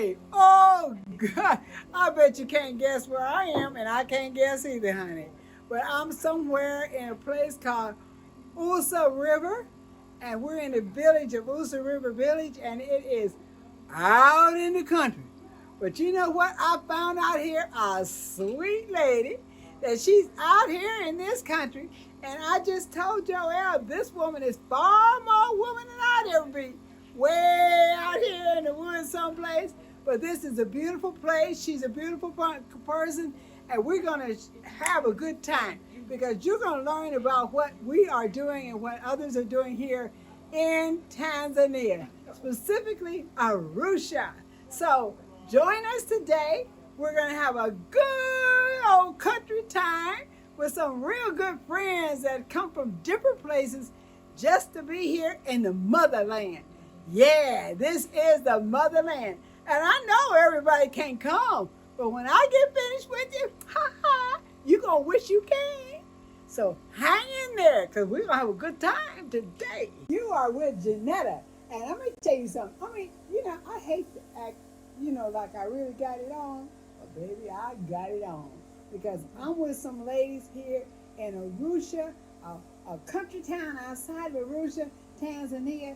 Hey, oh God, I bet you can't guess where I am, and I can't guess either, honey. But I'm somewhere in a place called Usa River, and we're in the village of Usa River Village, and it is out in the country. But you know what? I found out here a sweet lady that she's out here in this country, and I just told Joelle this woman is far more woman than I'd ever be. Way out here in the woods someplace. But this is a beautiful place. She's a beautiful person, and we're going to have a good time because you're going to learn about what we are doing and what others are doing here in Tanzania, specifically Arusha. So join us today. We're going to have a good old country time with some real good friends that come from different places just to be here in the motherland. Yeah, this is the motherland. And I know everybody can't come, but when I get finished with you, ha ha, you're going to wish you came. So hang in there because we're going to have a good time today. You are with Jeanetta. And let me tell you something. I mean, I hate to act, like I really got it on. But baby, I got it on. Because I'm with some ladies here in Arusha, a country town outside of Arusha, Tanzania.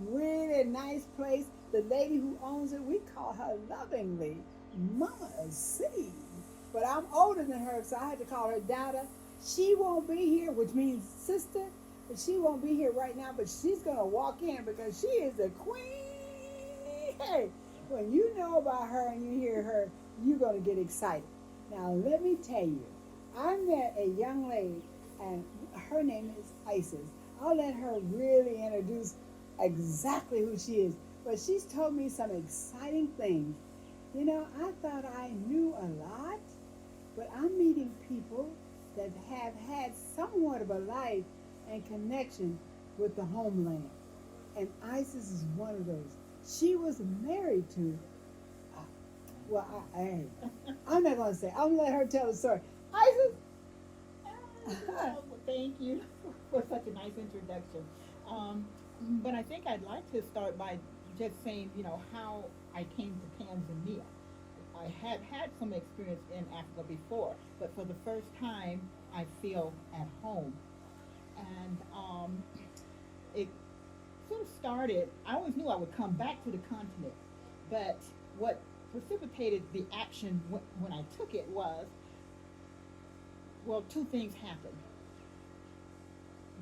Really nice place. The lady who owns it, we call her lovingly Mama C. But I'm older than her, so I had to call her Dada. She won't be here, which means sister, but she won't be here right now, but she's going to walk in because she is the queen. Hey, when you know about her and you hear her, you're going to get excited. Now, let me tell you, I met a young lady, and her name is Isis. I'll let her really introduce exactly who she is. But she's told me some exciting things. I thought I knew a lot, but I'm meeting people that have had somewhat of a life and connection with the homeland. And Isis is one of those. She was married to, I'm not going to say, I'm going to let her tell the story. Isis? Well, thank you for such a nice introduction. But I think I'd like to start by just saying, how I came to Tanzania. I had had some experience in Africa before, but for the first time, I feel at home. And it sort of started, I always knew I would come back to the continent, but what precipitated the action when I took it was, well, two things happened.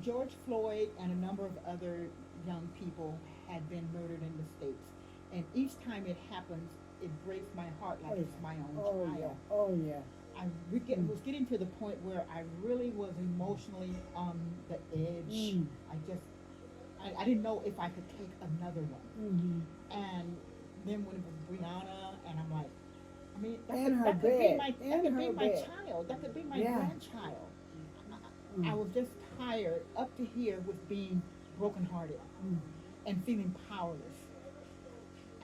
George Floyd and a number of other young people had been murdered in the States. And each time it happens, it breaks my heart like it's my own child. Yeah. Oh, yeah. Was getting to the point where I really was emotionally on the edge. I didn't know if I could take another one. And then when it was Brianna, and I'm like, I mean, that could be my child. That could be my grandchild. I was just tired up to here with being brokenhearted and feeling powerless.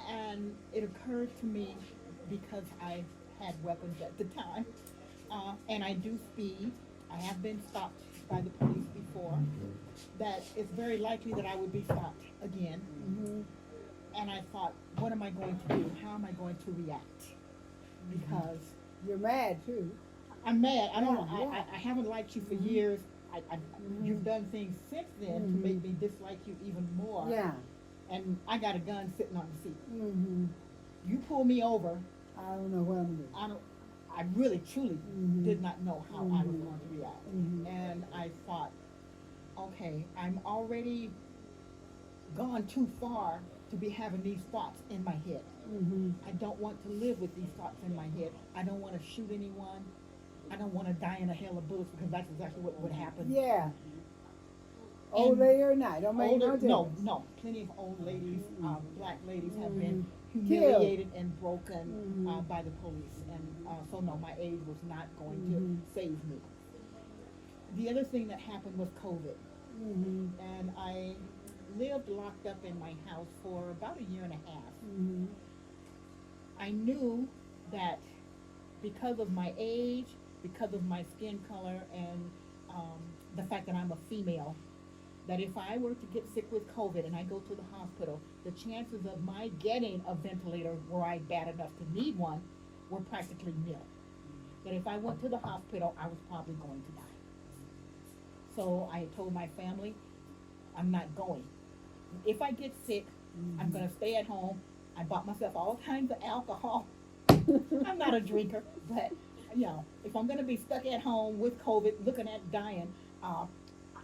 And it occurred to me because I had weapons at the time, and I do speed. I have been stopped by the police before. That it's very likely that I would be stopped again. And I thought, what am I going to do? How am I going to react? Because you're mad too. I'm mad. I don't know. I haven't liked you for years. You've done things since then to make me dislike you even more. Yeah. And I got a gun sitting on the seat. You pull me over. I don't know what I'm doing. I really, truly did not know how I was going to react. And I thought, okay, I'm already gone too far to be having these thoughts in my head. I don't want to live with these thoughts in my head. I don't want to shoot anyone. I don't want to die in a hail of bullets because that's exactly what would happen. Yeah. Old lady or not, don't make no difference. No. Plenty of old ladies, black ladies have been humiliated and broken by the police. And so no, my age was not going to save me. The other thing that happened was COVID. And I lived locked up in my house for about a year and a half. I knew that because of my age, because of my skin color, and the fact that I'm a female, that if I were to get sick with COVID and I go to the hospital, the chances of my getting a ventilator were I bad enough to need one were practically nil. That if I went to the hospital, I was probably going to die. So I told my family, I'm not going. If I get sick, I'm going to stay at home. I bought myself all kinds of alcohol. I'm not a drinker, but if I'm going to be stuck at home with COVID, looking at dying,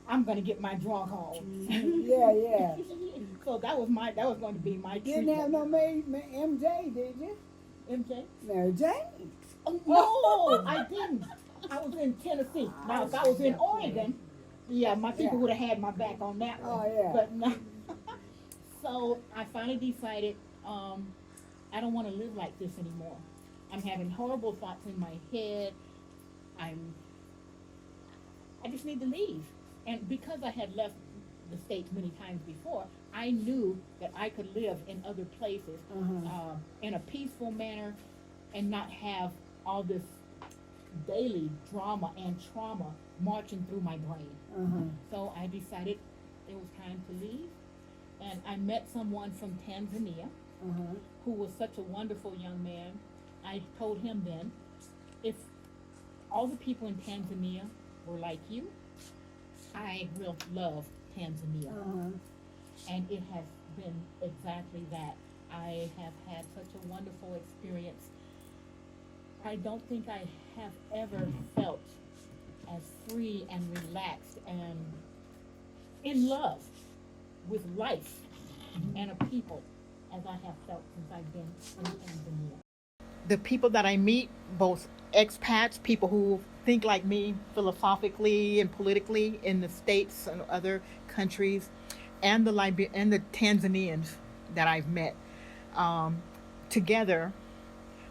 I'm going to get my drunk on. Yeah. So that was going to be my Didn't treatment. have no MJ, did you? MJ? Mary Jane. Oh, no, I didn't. I was in Tennessee. Now, if I was in Oregon, my people would have had my back on that one. Oh, yeah. But no. So I finally decided I don't want to live like this anymore. I'm having horrible thoughts in my head. I just need to leave. And because I had left the States many times before, I knew that I could live in other places in a peaceful manner and not have all this daily drama and trauma marching through my brain. So I decided it was time to leave. And I met someone from Tanzania who was such a wonderful young man. I told him then, if all the people in Tanzania were like you, I will love Tanzania. And it has been exactly that. I have had such a wonderful experience. I don't think I have ever felt as free and relaxed and in love with life and a people as I have felt since I've been in Tanzania. The people that I meet, both expats, people who think like me philosophically and politically in the States and other countries, and the Tanzanians that I've met, together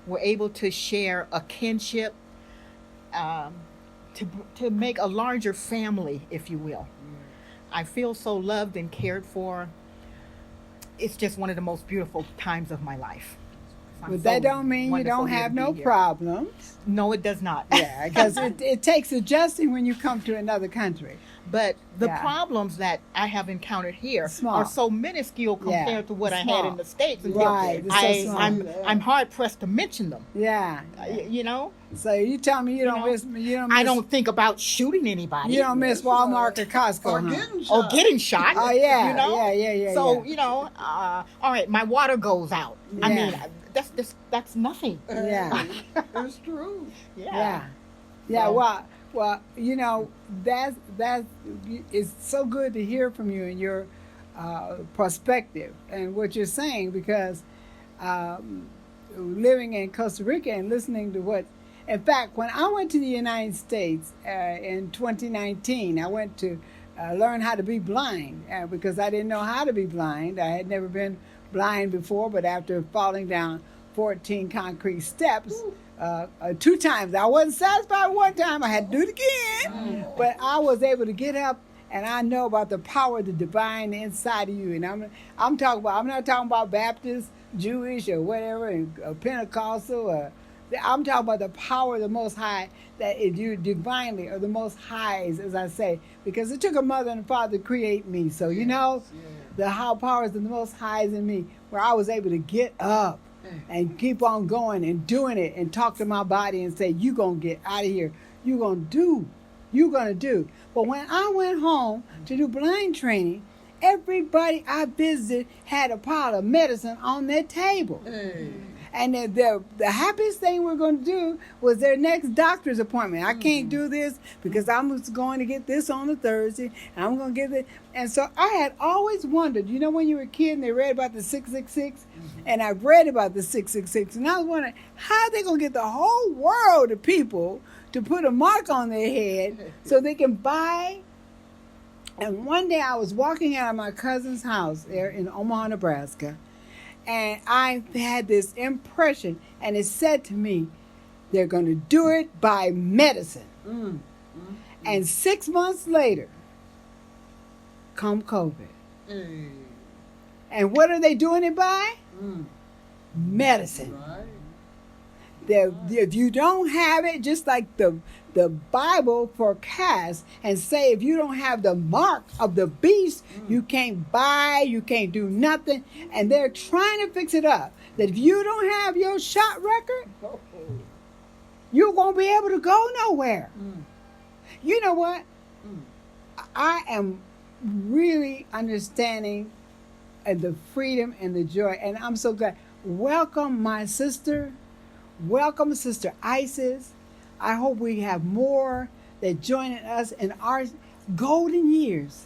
we're able to share a kinship, to make a larger family, if you will. I feel so loved and cared for. It's just one of the most beautiful times of my life. But that don't mean you don't have no problems. No, it does not. Yeah, because it takes adjusting when you come to another country. But the problems that I have encountered here are so minuscule compared to what I had in the States. Right. I'm hard pressed to mention them. Yeah. You know? So you tell me you don't miss. I don't think about shooting anybody. You don't miss Walmart or Costco, or getting shot. Oh yeah. You know? Yeah. So all right, my water goes out. Yeah. I mean, that's nothing. Yeah. It's true. Yeah. Well, that's it's so good to hear from you and your perspective and what you're saying, because living in Costa Rica and listening to what, in fact, when I went to the United States in 2019, I went to learn how to be blind because I didn't know how to be blind. I had never been blind before, but after falling down 14 concrete steps 2 times, I wasn't satisfied one time. I had to do it again, but I was able to get up, and I know about the power of the divine inside of you. And I'm talking about. I'm not talking about Baptist, Jewish, or whatever, or Pentecostal. I'm talking about the power of the Most High, that is you divinely, or the Most Highs, as I say, because it took a mother and a father to create me. So the high powers of the Most Highs in me, where I was able to get up and keep on going and doing it and talk to my body and say, you going to get out of here. You're going to do. But when I went home to do blind training, everybody I visited had a pile of medicine on their table. And the happiest thing we're going to do was their next doctor's appointment. I can't do this because I'm going to get this on a Thursday, and I'm going to get it. And so I had always wondered, when you were a kid and they read about the 666, and I read about the 666, and I was wondering, how are they going to get the whole world of people to put a mark on their head so they can buy? And one day I was walking out of my cousin's house there in Omaha, Nebraska, and I had this impression, and it said to me, they're going to do it by medicine. And 6 months later, come COVID. And what are they doing it by? Medicine. Right. If you don't have it, just like the Bible forecasts and say if you don't have the mark of the beast, you can't buy, you can't do nothing. And they're trying to fix it up. That if you don't have your shot record, you won't be able to go nowhere. You know what? I am really understanding the freedom and the joy. And I'm so glad. Welcome, my sister. Welcome, Sister Isis. I hope we have more that join us in our golden years,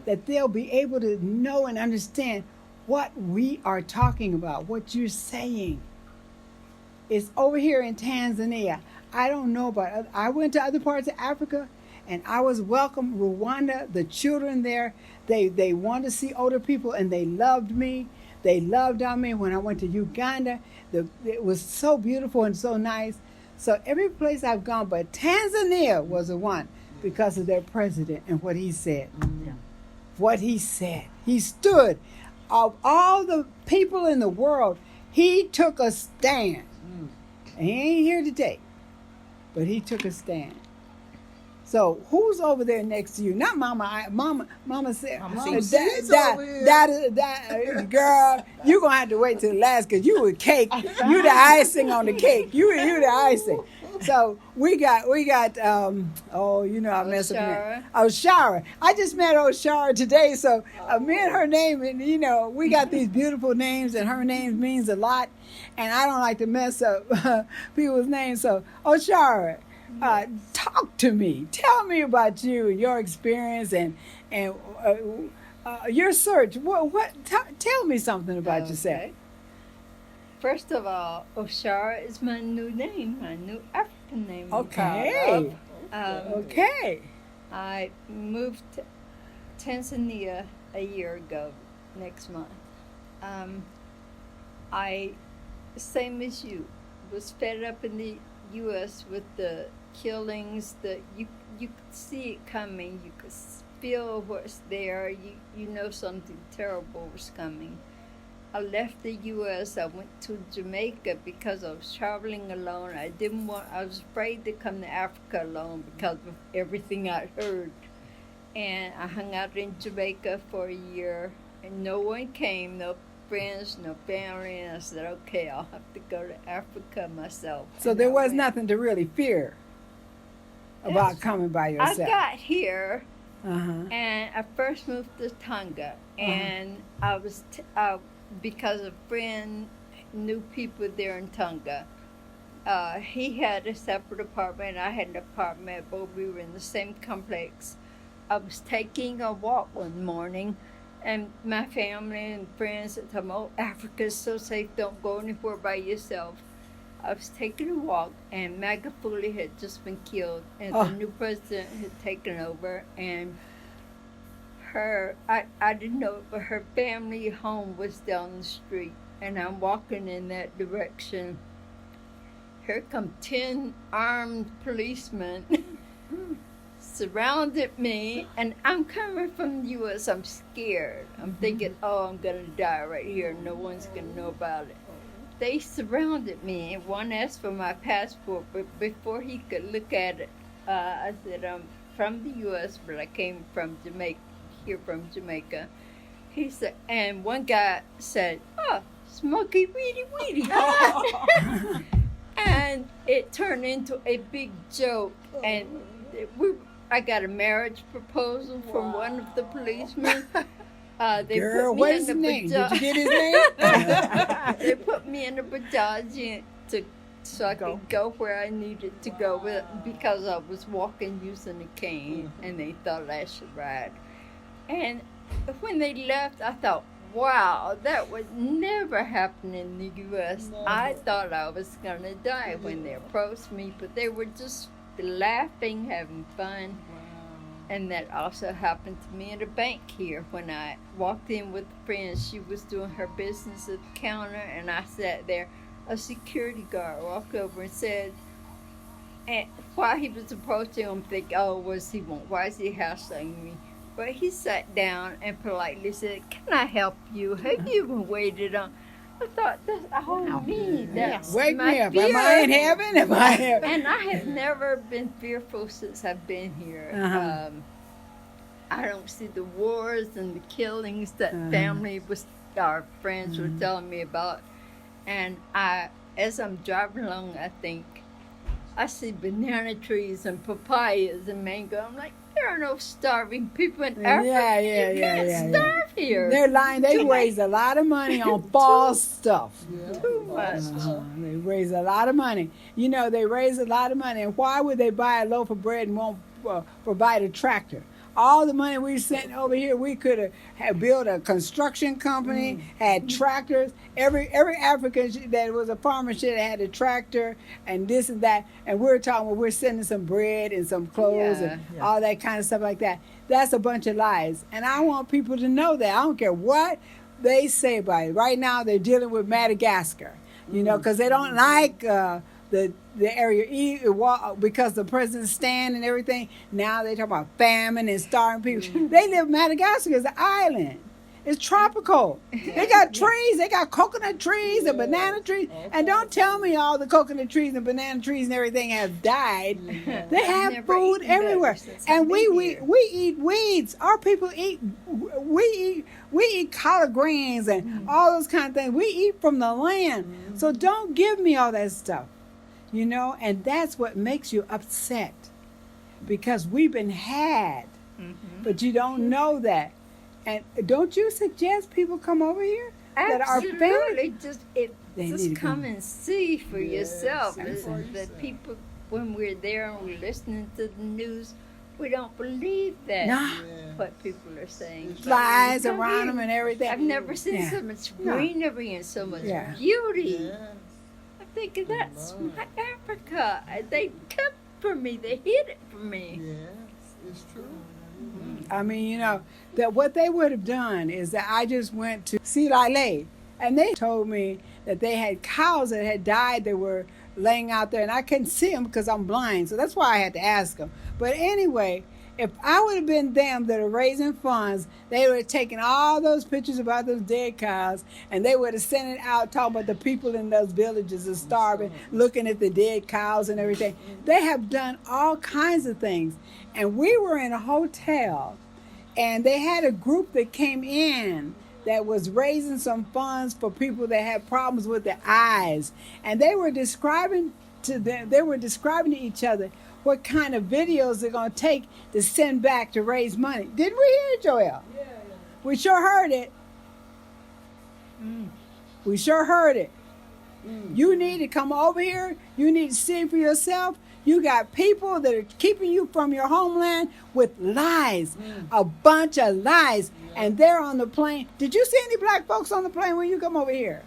that they'll be able to know and understand what we are talking about, what you're saying. It's over here in Tanzania. I don't know about it. I went to other parts of Africa, and I was welcome. Rwanda, the children there, they wanted to see older people, and they loved me. They loved on me. When I went to Uganda, it was so beautiful and so nice. So every place I've gone, but Tanzania was the one because of their president and what he said. What he said. He stood. Of all the people in the world, he took a stand. And he ain't here today, but he took a stand. So who's over there next to you? Not Mama. Mama said, that girl, you're going to have to wait till the last because you were cake. You the icing on the cake. You the icing. So we got I messed up. Oshara. I just met Oshara today, so me and her name, and we got these beautiful names, and her name means a lot, and I don't like to mess up people's names. So Oshara, talk to me. Tell me about you and your experience and your search. Tell me something about yourself. First of all, Oshara is my new name, my new African name. Okay. Okay. I moved to Tanzania a year ago, next month. I, same as you, was fed up in the U.S. with the killings. You could see it coming. You could feel what's there. You know something terrible was coming. I left the U.S. I went to Jamaica because I was traveling alone. I was afraid to come to Africa alone because of everything I'd heard. And I hung out in Jamaica for a year, and no one came, no friends, no family, and I said, okay, I'll have to go to Africa myself. So there was nothing to really fear about coming by yourself. I got here, and I first moved to Tonga, and I was because a friend knew people there in Tonga. He had a separate apartment, I had an apartment, but we were in the same complex. I was taking a walk one morning, and my family and friends told me, oh, Africa's so safe, don't go anywhere by yourself. I was taking a walk, and Magufuli had just been killed, and the new president had taken over, and I didn't know it, but her family home was down the street, and I'm walking in that direction. Here come 10 armed policemen surrounded me, and I'm coming from the U.S. I'm scared. I'm thinking, oh, I'm going to die right here. No one's going to know about it. They surrounded me, and one asked for my passport, but before he could look at it, I said, I'm from the U.S., but I came from Jamaica. Here from Jamaica. He said, and one guy said, oh, Smokey Weedy Weedy. And it turned into a big joke. And I got a marriage proposal from one of the policemen. Girl, what is his name? Did you get his name? They put me in a Bajaj so I could go where I needed to go because I was walking using a cane, and they thought I should ride. And when they left, I thought, wow, that would never happen in the U.S. Never. I thought I was going to die when they approached me, but they were just laughing, having fun. Wow. And that also happened to me at a bank here. When I walked in with a friend, she was doing her business at the counter, and I sat there. A security guard walked over and said, and while he was approaching him, thinking, oh, why is he hassling me? But he sat down and politely said, can I help you? Have you been waited on? I thought, that's all me. That's Wake my me up. fear. Am I in heaven? Am I in heaven? And I have never been fearful since I've been here. Uh-huh. I don't see the wars and the killings that our friends were telling me about. And as I'm driving along, I think, I see banana trees and papayas and mango. I'm like, there are no starving people in Africa. You can't starve here. They're lying. They raise a lot of money on false stuff. Too much. They raise a lot of money. You know, they raise a lot of money. And why would they buy a loaf of bread and won't provide a tractor? All the money we sent over here, we could have built a construction company, had tractors. Every African that was a farmer should have had a tractor and this and that. And we're talking, we're sending some bread and some clothes and all that kind of stuff like that. That's a bunch of lies. And I want people to know that. I don't care what they say about it. Right now, they're dealing with Madagascar, you know, because they don't like the area because the president's stand and everything. Now they talk about famine and starving people. They live Madagascar is an island. It's tropical. They got trees. They got coconut trees and banana trees. And don't tell me all the coconut trees and banana trees and everything have died. They have food everywhere. And we eat weeds. Our people eat. We eat collard greens and all those kind of things. We eat from the land. So don't give me all that stuff. You know, and that's what makes you upset because we've been had, but you don't know that. And don't you suggest people come over here? Absolutely. That our family just come and see for yourself. The people, when we're there and we're listening to the news, we don't believe that what people are saying. Flies around them and everything. I've never seen so much greenery and so much beauty. Thinking that's my Africa. They kept for me. They hid it from me. Yes, it's true. I mean, you know, that what they would have done is that I just went to see Lale, and they told me that they had cows that had died that were laying out there, and I couldn't see them because I'm blind, so that's why I had to ask them. But anyway, if I would have been them that are raising funds, they would have taken all those pictures about those dead cows and they would have sent it out talking about the people in those villages are starving, looking at the dead cows and everything. They have done all kinds of things. And we were in a hotel and they had a group that came in that was raising some funds for people that had problems with their eyes. And they were describing to each other what kind of videos they're going to take to send back to raise money. Didn't we hear it, Joel? Yeah. We sure heard it. We sure heard it. You need to come over here. You need to see for yourself. You got people that are keeping you from your homeland with lies, a bunch of lies, and they're on the plane. Did you see any black folks on the plane when you come over here?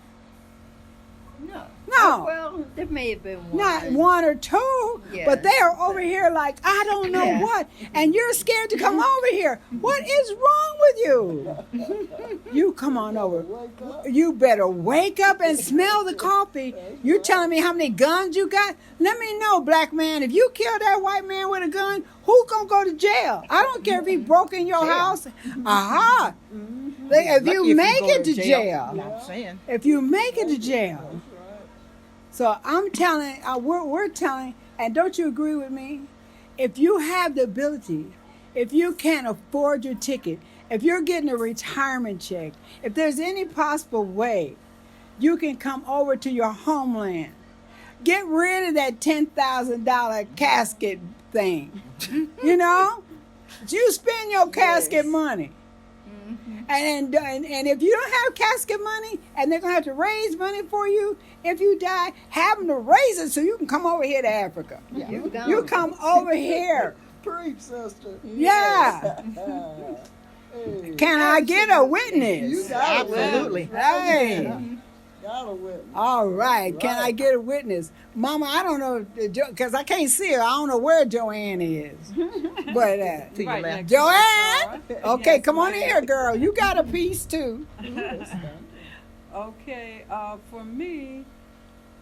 No. No. Well, there may have been one. Not one or two, but they are over here like, I don't know what, and you're scared to come over here. What is wrong with you? You come on over. You better wake up and smell the coffee. You telling me how many guns you got? Let me know, black man. If you kill that white man with a gun, who's going to go to jail? I don't care if he broke in your house. Aha. If you make it to jail. If you make it to jail. So I'm telling, we're telling, and don't you agree with me? If you have the ability, if you can't afford your ticket, if you're getting a retirement check, if there's any possible way you can come over to your homeland, get rid of that $10,000 casket thing. You know? You spend your casket money. And if you don't have casket money and they're going to have to raise money for you, if you die, have them to raise it so you can come over here to Africa. Yeah. You come over here. Preach, sister. Yeah. Hey. Can I get a witness? You got a Absolutely. Hey. Got a witness. All right. Can I get a witness? Mama, I don't know, because I can't see her. I don't know where Joanne is. But, To your left. Joanne? Okay, Yes, come on ma'am. in here, girl. You got a piece, too. Okay, for me,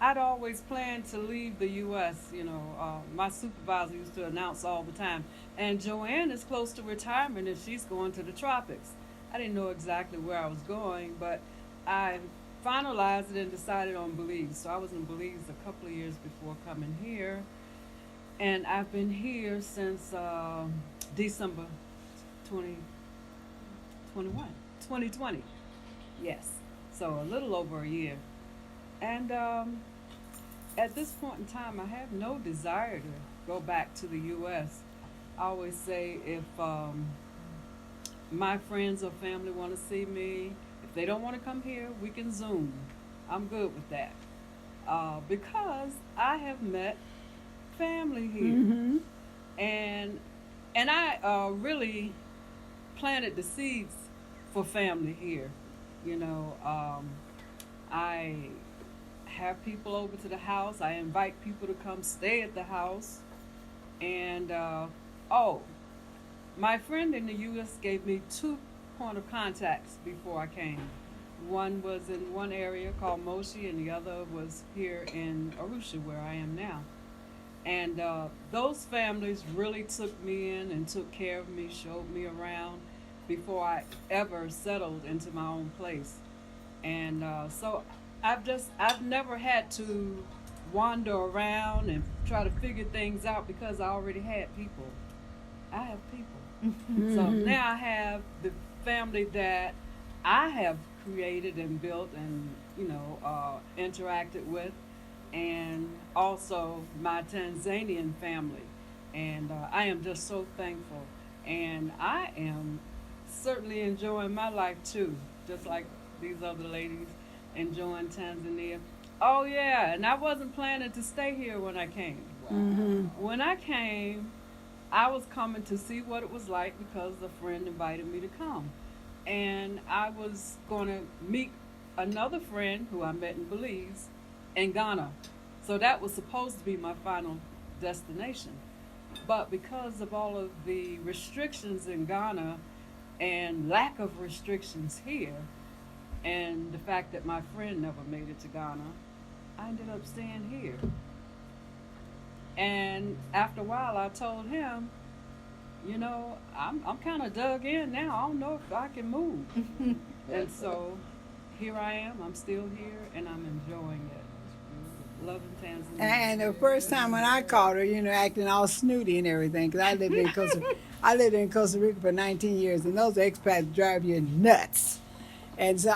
I'd always planned to leave the U.S. You know, my supervisor used to announce all the time, and Joanne is close to retirement and she's going to the tropics. I didn't know exactly where I was going, but I finalized it and decided on Belize. So I was in Belize a couple of years before coming here, and I've been here since December 2021, 2020. Yes, so a little over a year. And at this point in time, I have no desire to go back to the U.S. I always say if my friends or family want to see me, if they don't want to come here, we can Zoom. I'm good with that. Because I have met family here. Mm-hmm. And I really planted the seeds for family here. You know, I have people over to the house. I invite people to come stay at the house. And, my friend in the U.S. gave me 2 point of contacts before I came. One was in one area called Moshi, and the other was here in Arusha, where I am now. And those families really took me in and took care of me, showed me around before I ever settled into my own place. And so I've never had to wander around and try to figure things out because I already had people. I have people. Mm-hmm. So now I have the family that I have created and built and, interacted with, and also my Tanzanian family. And I am just so thankful. And I am certainly enjoying my life too, just like these other ladies enjoying Tanzania. Oh yeah, and I wasn't planning to stay here when I came. Mm-hmm. When I came, I was coming to see what it was like because a friend invited me to come. And I was going to meet another friend who I met in Belize in Ghana. So that was supposed to be my final destination. But because of all of the restrictions in Ghana and lack of restrictions here, and the fact that my friend never made it to Ghana, I ended up staying here. And after a while, I told him, I'm kind of dug in now. I don't know if I can move. And so here I am. I'm still here, and I'm enjoying it. Loving Tanzania. And the first time when I called her, acting all snooty and everything, because I lived in Costa Rica for 19 years, and those expats drive you nuts. And so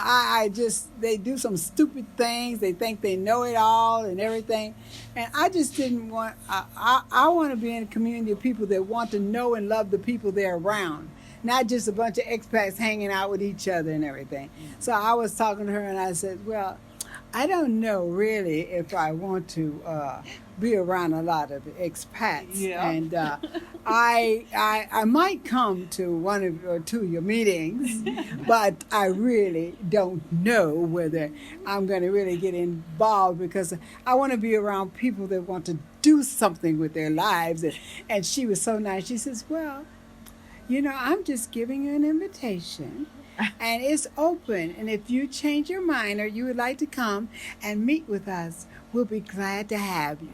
they do some stupid things. They think they know it all and everything. And I just didn't want, I want to be in a community of people that want to know and love the people they're around. Not just a bunch of expats hanging out with each other and everything. So I was talking to her and I said, well, I don't know really if I want to be around a lot of expats. Yeah. And I might come to one or two of your meetings, but I really don't know whether I'm going to really get involved because I want to be around people that want to do something with their lives. And she was so nice. She says, well, I'm just giving you an invitation. And it's open. And if you change your mind or you would like to come and meet with us, we'll be glad to have you.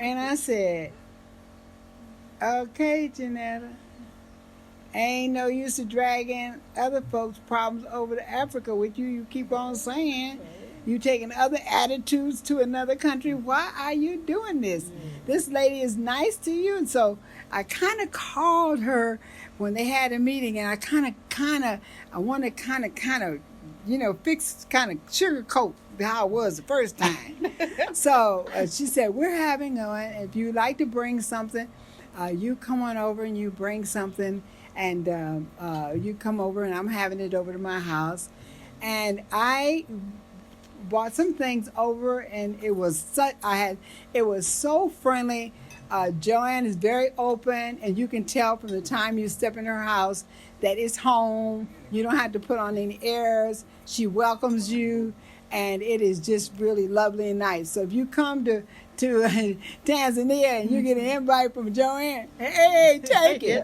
And I said, okay, Jeanetta. Ain't no use to dragging other folks' problems over to Africa with you. You keep on saying you taking other attitudes to another country. Why are you doing this? This lady is nice to you. And so I kind of called her when they had a meeting, and I want to kind of fix, kind of sugarcoat how it was the first time. So she said, we're having one. If you'd like to bring something, you come on over and you bring something, and you come over, and I'm having it over to my house. And I brought some things over, and it was so friendly. Joanne is very open, and you can tell from the time you step in her house that it's home. You don't have to put on any airs. She welcomes you, and it is just really lovely and nice. So if you come to Tanzania and you get an invite from Joanne, hey, take it.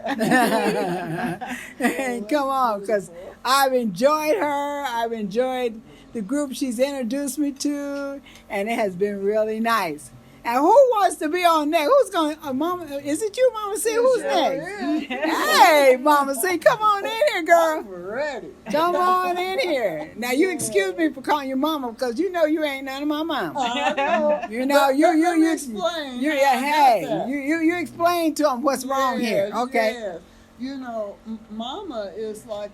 And come on, because I've enjoyed her. I've enjoyed the group she's introduced me to, and it has been really nice. And who wants to be on next? Who's going? Mama, is it you, Mama C? Who's next? Hey, Mama C, come on in here, girl. I'm ready. Come on in here. Now you excuse me for calling you Mama because you know you ain't none of my mama. I know. You know Let me explain. You, how yeah, I got hey, that. you explain to them what's wrong here. Yes, Okay. yes. You know, Mama is like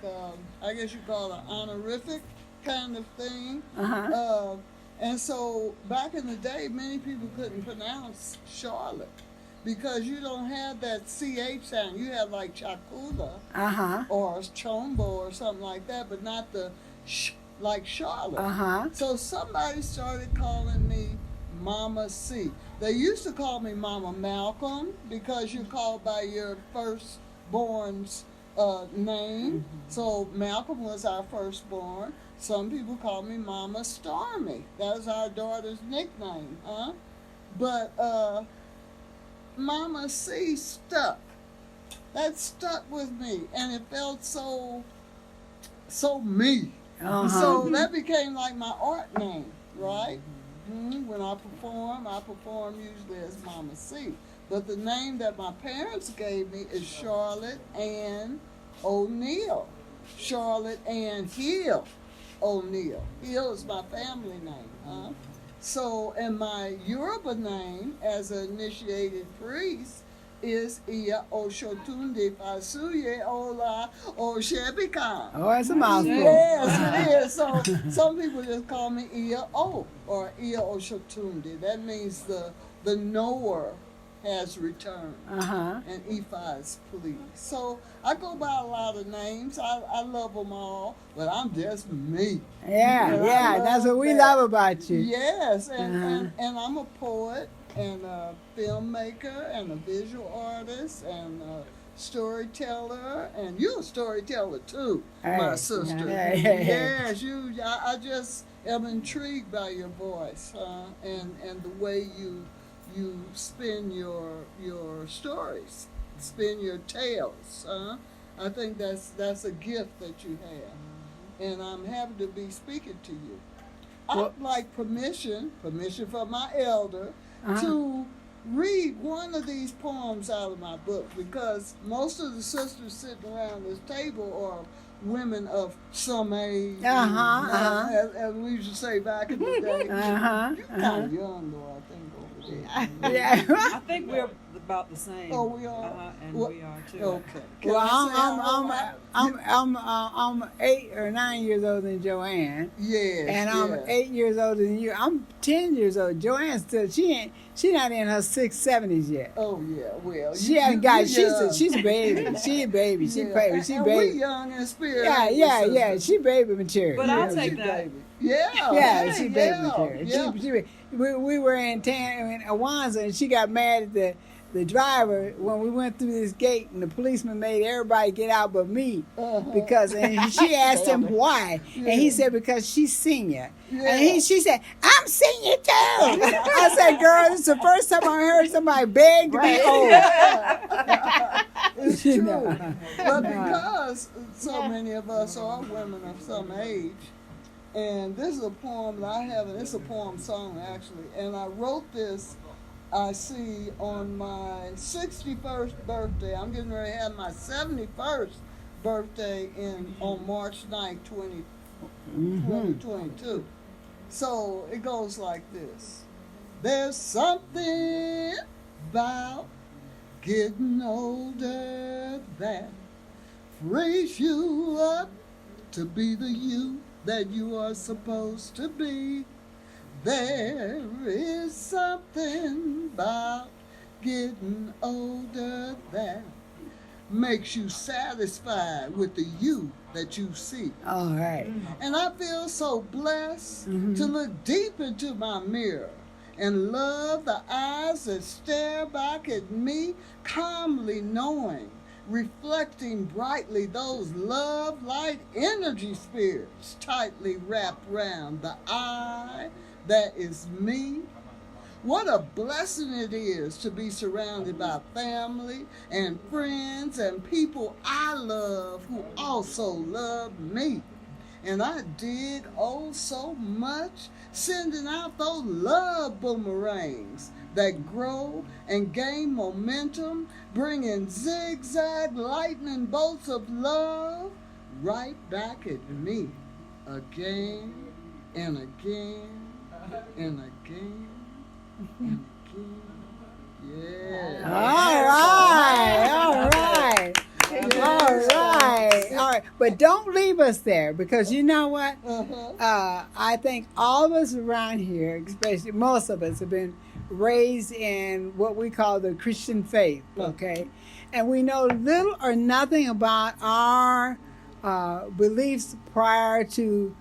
I guess you call it an honorific kind of thing. Uh-huh. And so back in the day, many people couldn't pronounce Charlotte because you don't have that CH sound. You have like Chakula Uh-huh. or Chombo or something like that, but not the sh like Charlotte. Uh-huh. So somebody started calling me Mama C. They used to call me Mama Malcolm because you're called by your firstborn's name. So Malcolm was our firstborn. Some people call me Mama Stormy. That's our daughter's nickname, huh? But Mama C stuck. That stuck with me, and it felt so me. Uh-huh. So that became like my art name, right? When I perform usually as Mama C. But the name that my parents gave me is Charlotte Ann O'Neill. Charlotte Ann Hill O'Neill. Hill is my family name, huh? So, and my Yoruba name as an initiated priest is Iya Oshotunde Fasuye Ola Oshebikan. Oh, that's a mouthful. Yes, it is. So some people just call me Iya O or Iya Oshotunde. That means the knower has returned. Uh-huh. And Ifa is pleased. So I go by a lot of names. I love them all, but I'm just me. Yeah, And I yeah, love that's what we that. love about you. Yes, and, Uh-huh. and I'm a poet and a filmmaker and a visual artist and a storyteller, and you're a storyteller too, my Hey, sister. hey. Yes, I just am intrigued by your voice and the way you spin your stories, spin your tales. I think that's a gift that you have, and I'm happy to be speaking to you. Well- I'd like permission from my elder Uh-huh. to read one of these poems out of my book, because most of the sisters sitting around this table are women of some age. As we used to say back in the day. You're kind of young though, I think, over there. Yeah. I think we're about the same. Oh, we are? And Well, we are too. Okay. Can Well, I say I'm 8 or 9 years older than Joanne, yes, and I'm yes. 8 years older than you. I'm 10 years old. Joanne's still she not in her 70s yet. Oh yeah, well. She hasn't got. you're young. She's a baby. She a baby. She Yeah. baby. She and baby. we young in spirit. Yeah, aren't we, yeah, sister? yeah. She baby material. But I'll Yeah, take she that. baby. Yeah. Yeah, she baby yeah, material. yeah. We were in Awanza, and she got mad at the driver when we went through this gate, and the policeman made everybody get out but me because and she asked him why, and he said because she's senior, and she said I'm senior too. I said, girl, this is the first time I heard somebody beg to be old. It's You true. know. But because so many of us are women of some age, and this is a poem that I have, and it's a poem song actually, and I wrote this, I see, on my 61st birthday. I'm getting ready to have my 71st birthday on March 9th, 2022. So it goes like this. There's something about getting older that frees you up to be the you that you are supposed to be. There is something about getting older that makes you satisfied with the you that you see. All right. And I feel so blessed to look deep into my mirror and love the eyes that stare back at me, calmly knowing, reflecting brightly those love light energy spirits tightly wrapped round the I that is me. What a blessing it is to be surrounded by family and friends and people I love who also love me. And I dig oh so much, sending out those love boomerangs that grow and gain momentum, bringing zigzag lightning bolts of love right back at me again and again and again and again. Yeah. All right. All right. But don't leave us there, because you know what? I think all of us around here, especially most of us, have been raised in what we call the Christian faith, okay? And we know little or nothing about our beliefs prior to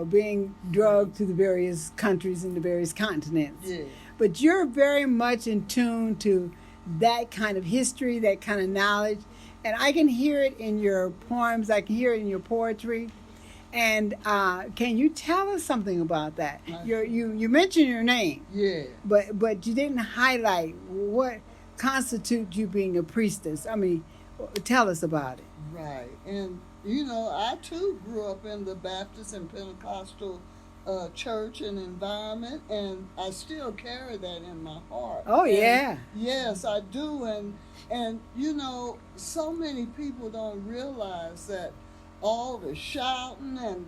being drugged to the various countries and the various continents. Yeah. But you're very much in tune to that kind of history, that kind of knowledge. And I can hear it in your poems. I can hear it in your poetry. And can you tell us something about that? You mentioned your name. Yeah. But you didn't highlight what constitutes you being a priestess. I mean, tell us about it. Right. And, you know, I too grew up in the Baptist and Pentecostal church and environment, and I still carry that in my heart. Oh, And yeah. yes, I do. And you know, so many people don't realize that all the shouting and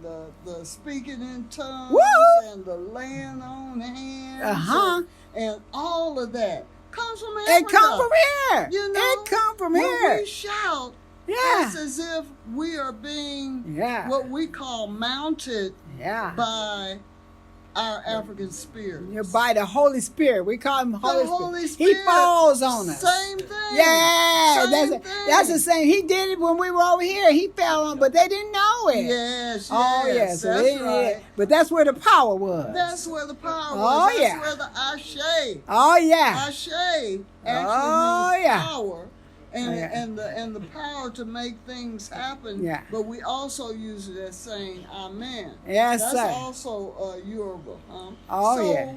the speaking in tongues Woo! and the laying on hands Uh-huh. and all of that comes from Africa. It come from here. You know, it come from when here. we shout, Yeah. it's as if we are being Yeah. what we call mounted Yeah. by our African spirit. You're by the Holy Spirit. We call him Holy Spirit. Holy He Spirit. falls on us. Same thing. Yeah, Same that's thing. the same. He did it when we were over here. He fell on, but they didn't know it. Yes, Oh, yes, yes. So that's they didn't- right. But that's where the power was. That's where the power Oh, was. That's yeah. where the ashe. Oh, yeah. Ashe actually Oh, means yeah. power. And, Yeah. and the power to make things happen. Yeah. But we also use it as saying amen. Yes, That's sir. also Yoruba. Oh, so, yeah.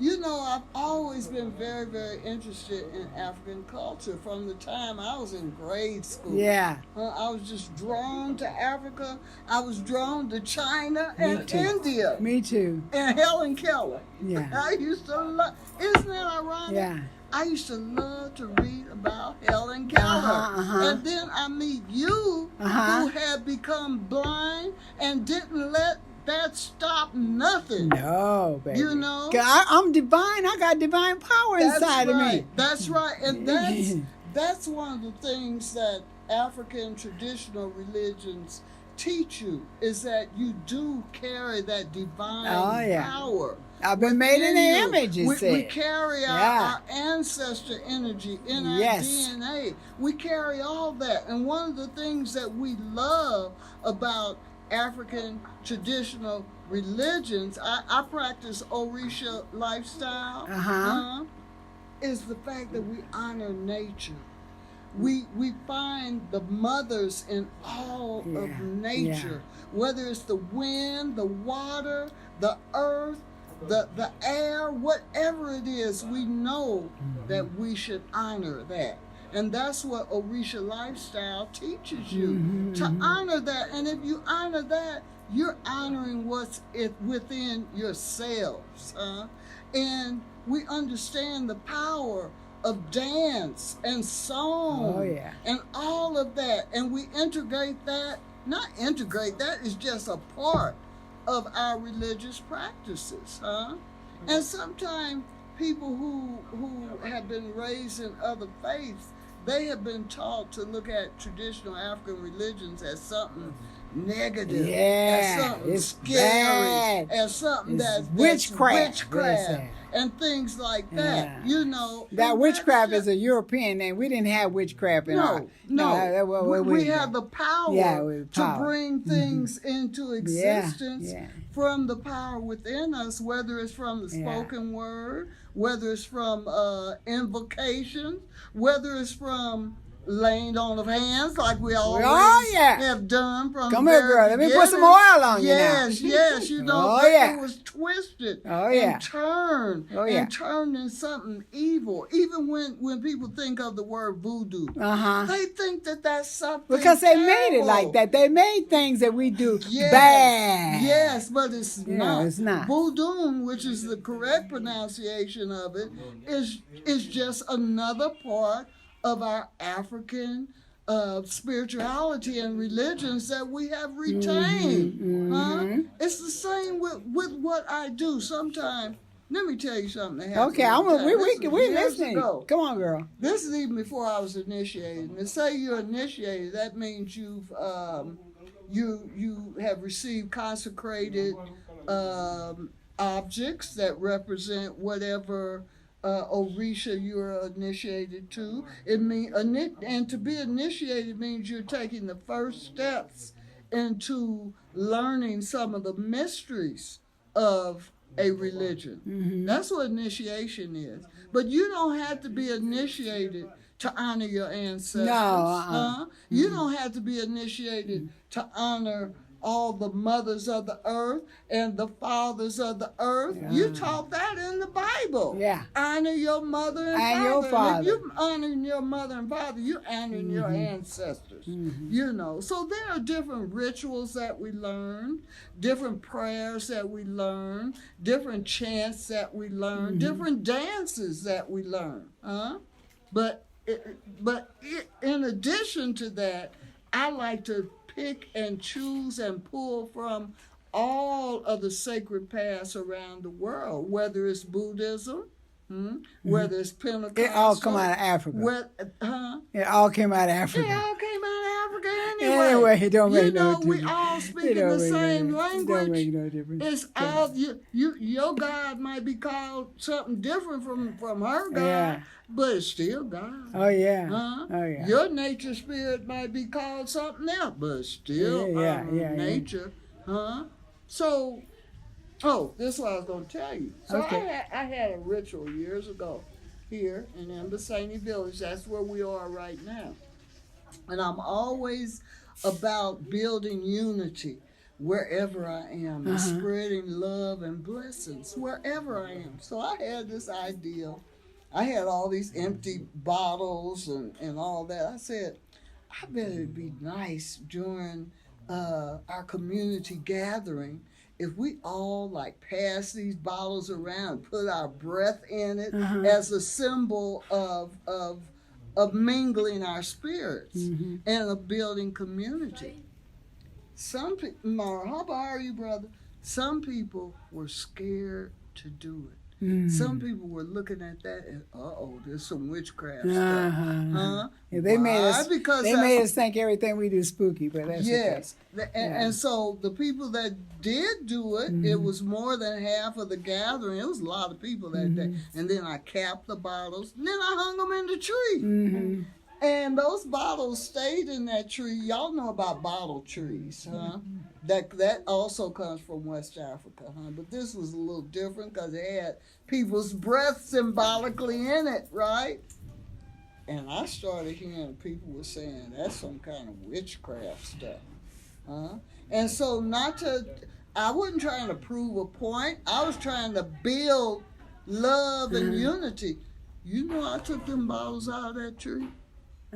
You know, I've always been very, very interested in African culture from the time I was in grade school. Yeah. I was just drawn to Africa. I was drawn to China Me and too. India Me too. and Helen Keller. Yeah. I used to love, isn't that ironic? Yeah. I used to love to read about Helen Keller. And then I meet you who had become blind and didn't let that stop nothing. No, baby. You know? 'Cause I'm divine. I got divine power inside of me. That's right. And that's one of the things that African traditional religions teach you, is that you do carry that divine power. I've been made in within the you. image, you we said. carry our ancestor energy in our DNA. We carry all that. And one of the things that we love about African traditional religions, I practice Orisha lifestyle, is the fact that we honor nature. We find the mothers in all of nature, whether it's the wind, the water, the earth, the air, whatever it is, we know that we should honor that. And that's what Orisha lifestyle teaches you, to honor that. And if you honor that, you're honoring what's within yourselves. And we understand the power of dance and song and all of that. And we integrate that, not integrate, that is just a part of our religious practices. And sometimes people who have been raised in other faiths, they have been taught to look at traditional African religions as something negative, as something scary, as something that's witchcraft and things like that. You know, that witchcraft is a European name. We didn't have witchcraft in our. We have the power to bring things into existence from the power within us, whether it's from the spoken word, whether it's from invocation, whether it's from laying on of hands like we always yeah. have done from Come the here, very girl. Let me put some beginning. oil on Yes, you now. yes, you know, Oh, but yeah. it was twisted Oh, yeah. and turned Oh, yeah. and turned into something evil. Even when people think of the word voodoo, Uh-huh. they think that that's something Because they made it terrible. like that. They made things that we do Yes, bad. yes, but it's Yeah, not. it's not. Voodoo, which is the correct pronunciation of it, is just another part of our African spirituality and religions that we have retained. Huh? It's the same with what I do. Sometimes, let me tell you something that happened. Okay, one time. This is we're years listening. ago. Come on, girl. This is even before I was initiated. And to say you're initiated, that means you've you have received consecrated objects that represent whatever Orisha you're initiated to. And to be initiated means you're taking the first steps into learning some of the mysteries of a religion. Mm-hmm. That's what initiation is. But you don't have to be initiated to honor your ancestors. No, You don't have to be initiated to honor all the mothers of the earth and the fathers of the earth. Yeah. You taught that in the Bible. Yeah. Honor your mother and And your father. And father. if you honoring your mother and father, you honoring your ancestors. You know. So there are different rituals that we learn, different prayers that we learn, different chants that we learn, different dances that we learn. But in addition to that, I like to pick and choose and pull from all of the sacred paths around the world, whether it's Buddhism, whether it's Pentecostal. It all come out of Africa. It all came out of Africa. It all came out of Africa anyway. Anyway, it don't make you no know, difference. we all It speaking don't the make no same difference. It don't language. make no difference. It's all your God might be called something different from her God, Yeah. but it's still God. Oh yeah. Huh? Oh yeah. Your nature spirit might be called something else, but it's still Yeah, nature. Huh? So, this is what I was going to tell you. So Okay. I had a ritual years ago here in Embasani Village. That's where we are right now. And I'm always about building unity wherever I am, and spreading love and blessings wherever I am. So I had this idea. I had all these empty bottles and all that. I said, I bet it'd be nice during our community gathering if we all like pass these bottles around, put our breath in it as a symbol of mingling our spirits and of building community. Some people, Mara, how are you, brother? Some people were scared to do it. Some people were looking at that and, there's some witchcraft stuff. Huh? Yeah, they made us. Because they made us think everything we do is spooky, but that's yes. okay. And so the people that did do it, it was more than half of the gathering. It was a lot of people that day. And then I capped the bottles. And then I hung them in the tree. And those bottles stayed in that tree. Y'all know about bottle trees, huh? That also comes from West Africa, huh? But this was a little different because it had people's breath symbolically in it, right? And I started hearing people were saying that's some kind of witchcraft stuff, huh? And so I wasn't trying to prove a point. I was trying to build love and unity. You know, I took them bottles out of that tree.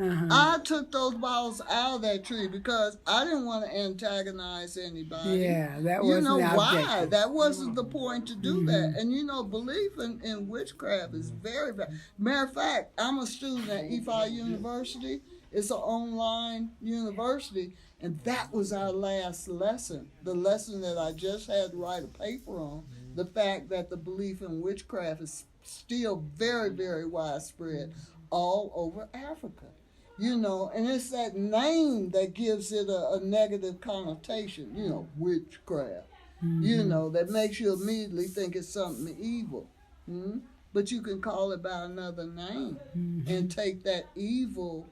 I took those bottles out of that tree because I didn't want to antagonize anybody. Yeah, that wasn't the why. objective. That wasn't the point to do that. And belief in witchcraft is very bad. Matter of fact, I'm a student at EFI University. It's an online university, and that was our last lesson. The lesson that I just had to write a paper on. The fact that the belief in witchcraft is still very, very widespread all over Africa. And it's that name that gives it a negative connotation, witchcraft, that makes you immediately think it's something evil. But you can call it by another name and take that evil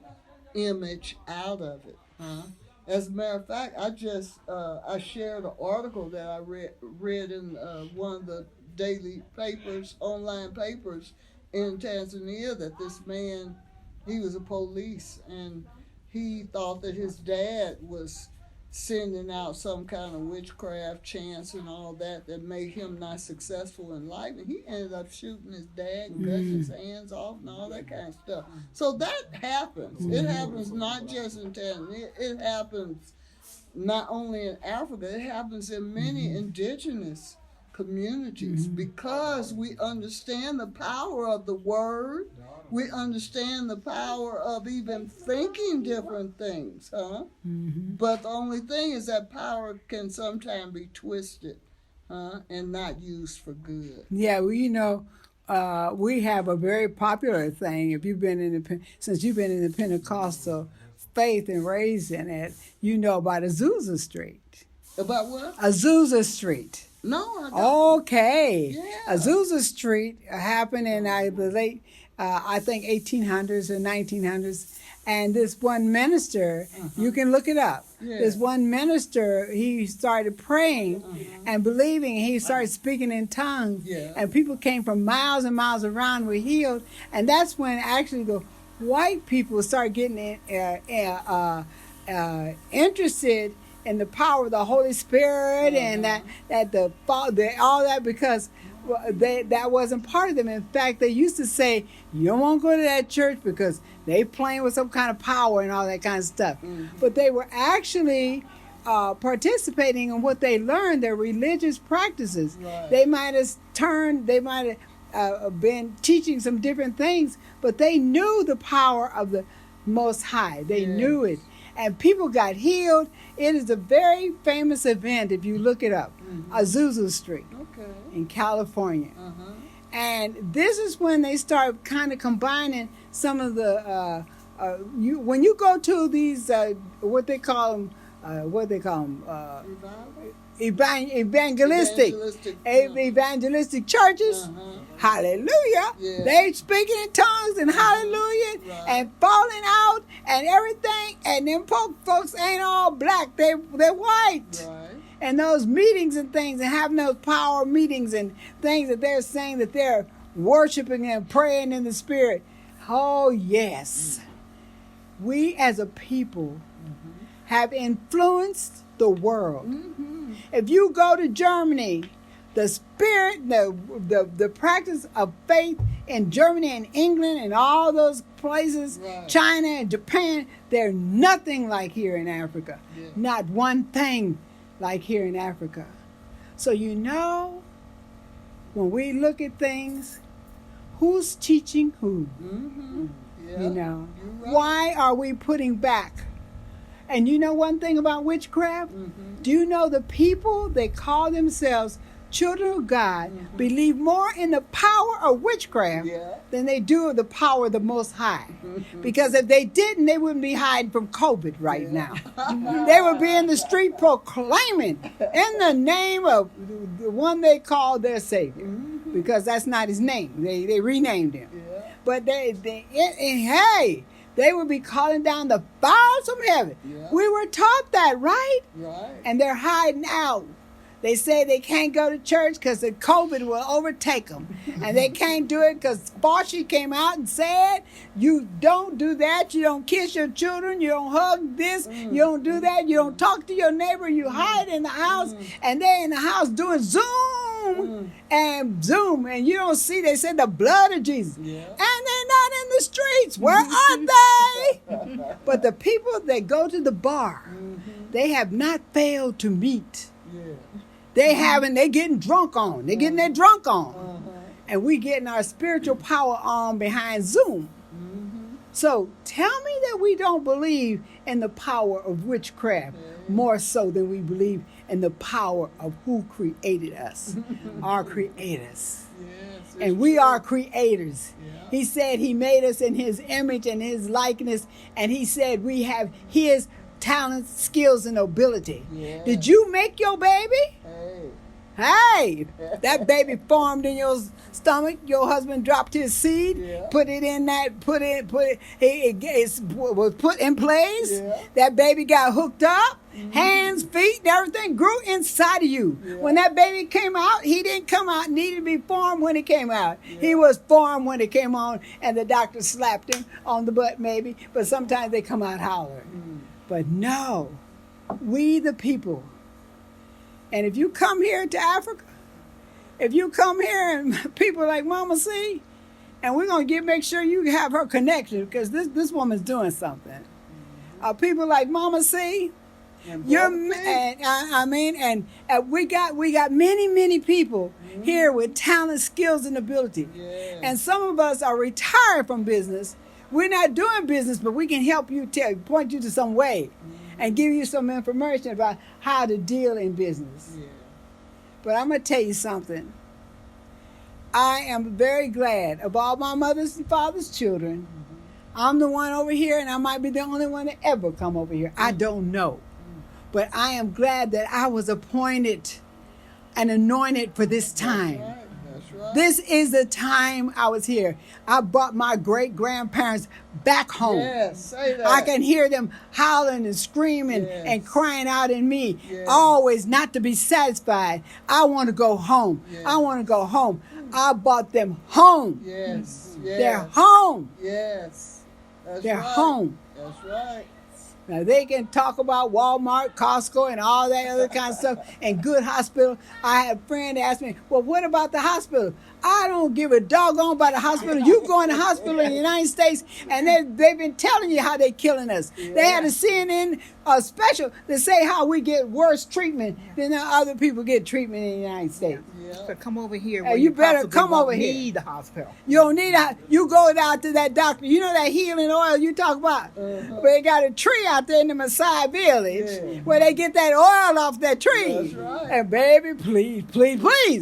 image out of it. As a matter of fact, I shared an article that I read in one of the daily papers, online papers in Tanzania, that this man He was a police, and he thought that his dad was sending out some kind of witchcraft chants and all that made him not successful in life. And he ended up shooting his dad and cutting his hands off and all that kind of stuff. So that happens. It happens not just in Tanzania. It happens not only in Africa. It happens in many indigenous communities because we understand the power of the word. We understand the power of even thinking different things, huh? But the only thing is that power can sometimes be twisted, and not used for good. Yeah, well, we have a very popular thing. If you've been since you've been in the Pentecostal faith and raised in it, you know about Azusa Street. About what? Azusa Street. No, I don't. Okay. Yeah. Azusa Street happened in the late, I think, 1800s or 1900s. And this one minister, you can look it up. Yeah. This one minister, he started praying and believing. He started speaking in tongues. Yeah. And people came from miles and miles around, were healed. And that's when actually the white people started getting interested in the power of the Holy Spirit and all that, because that wasn't part of them. In fact, they used to say, you don't want to go to that church because they playing with some kind of power and all that kind of stuff. But they were actually participating in what they learned, their religious practices. Right. They might have been teaching some different things, but they knew the power of the Most High. They knew it. And people got healed. It is a very famous event if you look it up. Azusa Street in California. And this is when they start kind of combining some of the, when you go to these, what they call them, evangelistic churches. Hallelujah. Yeah. They speaking in tongues and hallelujah and falling out and everything. And them folks ain't all black. They're white. Right. And those meetings and things and having those power meetings and things that they're saying that they're worshiping and praying in the spirit. Oh, yes. We as a people have influenced the world. If you go to Germany, the spirit, the practice of faith in Germany and England and all those places, China and Japan, they're nothing like here in Africa. Not one thing like here in Africa. So when we look at things, who's teaching who? Yeah. Why are we putting back? And you know one thing about witchcraft? Do you know the people that call themselves children of God believe more in the power of witchcraft than they do of the power of the Most High? Because if they didn't, they wouldn't be hiding from COVID right now. They would be in the street proclaiming in the name of the one they call their Savior. Because that's not his name. They renamed him. But they would be calling down the fires from heaven. We were taught that, right? And they're hiding out. They say they can't go to church because the COVID will overtake them. And they can't do it because Fauci came out and said, you don't do that. You don't kiss your children. You don't hug this. You don't do that. You don't talk to your neighbor. You hide in the house. And they're in the house doing Zoom and Zoom. And you don't see, they said the blood of Jesus. And they're not in the streets. Where are they? But the people that go to the bar, they have not failed to meet. They getting drunk on. They getting their drunk on. And we getting our spiritual power on behind Zoom. So tell me that we don't believe in the power of witchcraft more so than we believe in the power of who created us, our creators. And we are creators. He said he made us in his image and his likeness. And he said we have his talents, skills, and ability. Did you make your baby? Hey, that baby formed in your stomach. Your husband dropped his seed, Yeah. put it in that, it was put in place. Yeah. That baby got hooked up, hands, feet, and everything grew inside of you. Yeah. When that baby came out, he didn't come out, needed to be formed when he came out. Yeah. He was formed when it came on, and the doctor slapped him on the butt maybe, but sometimes they come out hollering. But no, we the people. And if you come here to Africa, if you come here and people like Mama C, and we're gonna make sure you have her connected because this woman's doing something. People like Mama C, And you're Brother P. and we got many people here with talent, skills, and ability. Yeah. And some of us are retired from business. We're not doing business, but we can help you point you to some way and give you some information about how to deal in business. Yeah. But I'm going to tell you something. I am very glad of all my mother's and father's children. I'm the one over here, and I might be the only one to ever come over here. I don't know. But I am glad that I was appointed and anointed for this time. That's right. That's right. This is the time I was here. I brought my great-grandparents back home. Yes, say that. I can hear them howling and screaming Yes. and crying out in me. Yes. Always not to be satisfied. I want to go home. Yes. I want to go home. I brought them home. Yes. Yes. They're home. Yes. That's They're right. home. That's right. Now they can talk about Walmart, Costco, and all that other kind of stuff, and good hospital. I had a friend ask me, well, what about the hospital? I don't give a doggone about the hospital. You go in the hospital in the United States, and they've been telling you how they're killing us. They had a CNN special to say how we get worse treatment than the other people get treatment in the United States. Yeah. So come over here. Hey, Where you better possibly come won't over here. Need the hospital. You don't need you go out to that doctor. You know that healing oil you talk about? Uh-huh. Where they got a tree out there in the Maasai village Yeah. where they get that oil off that tree. That's right. And baby, please,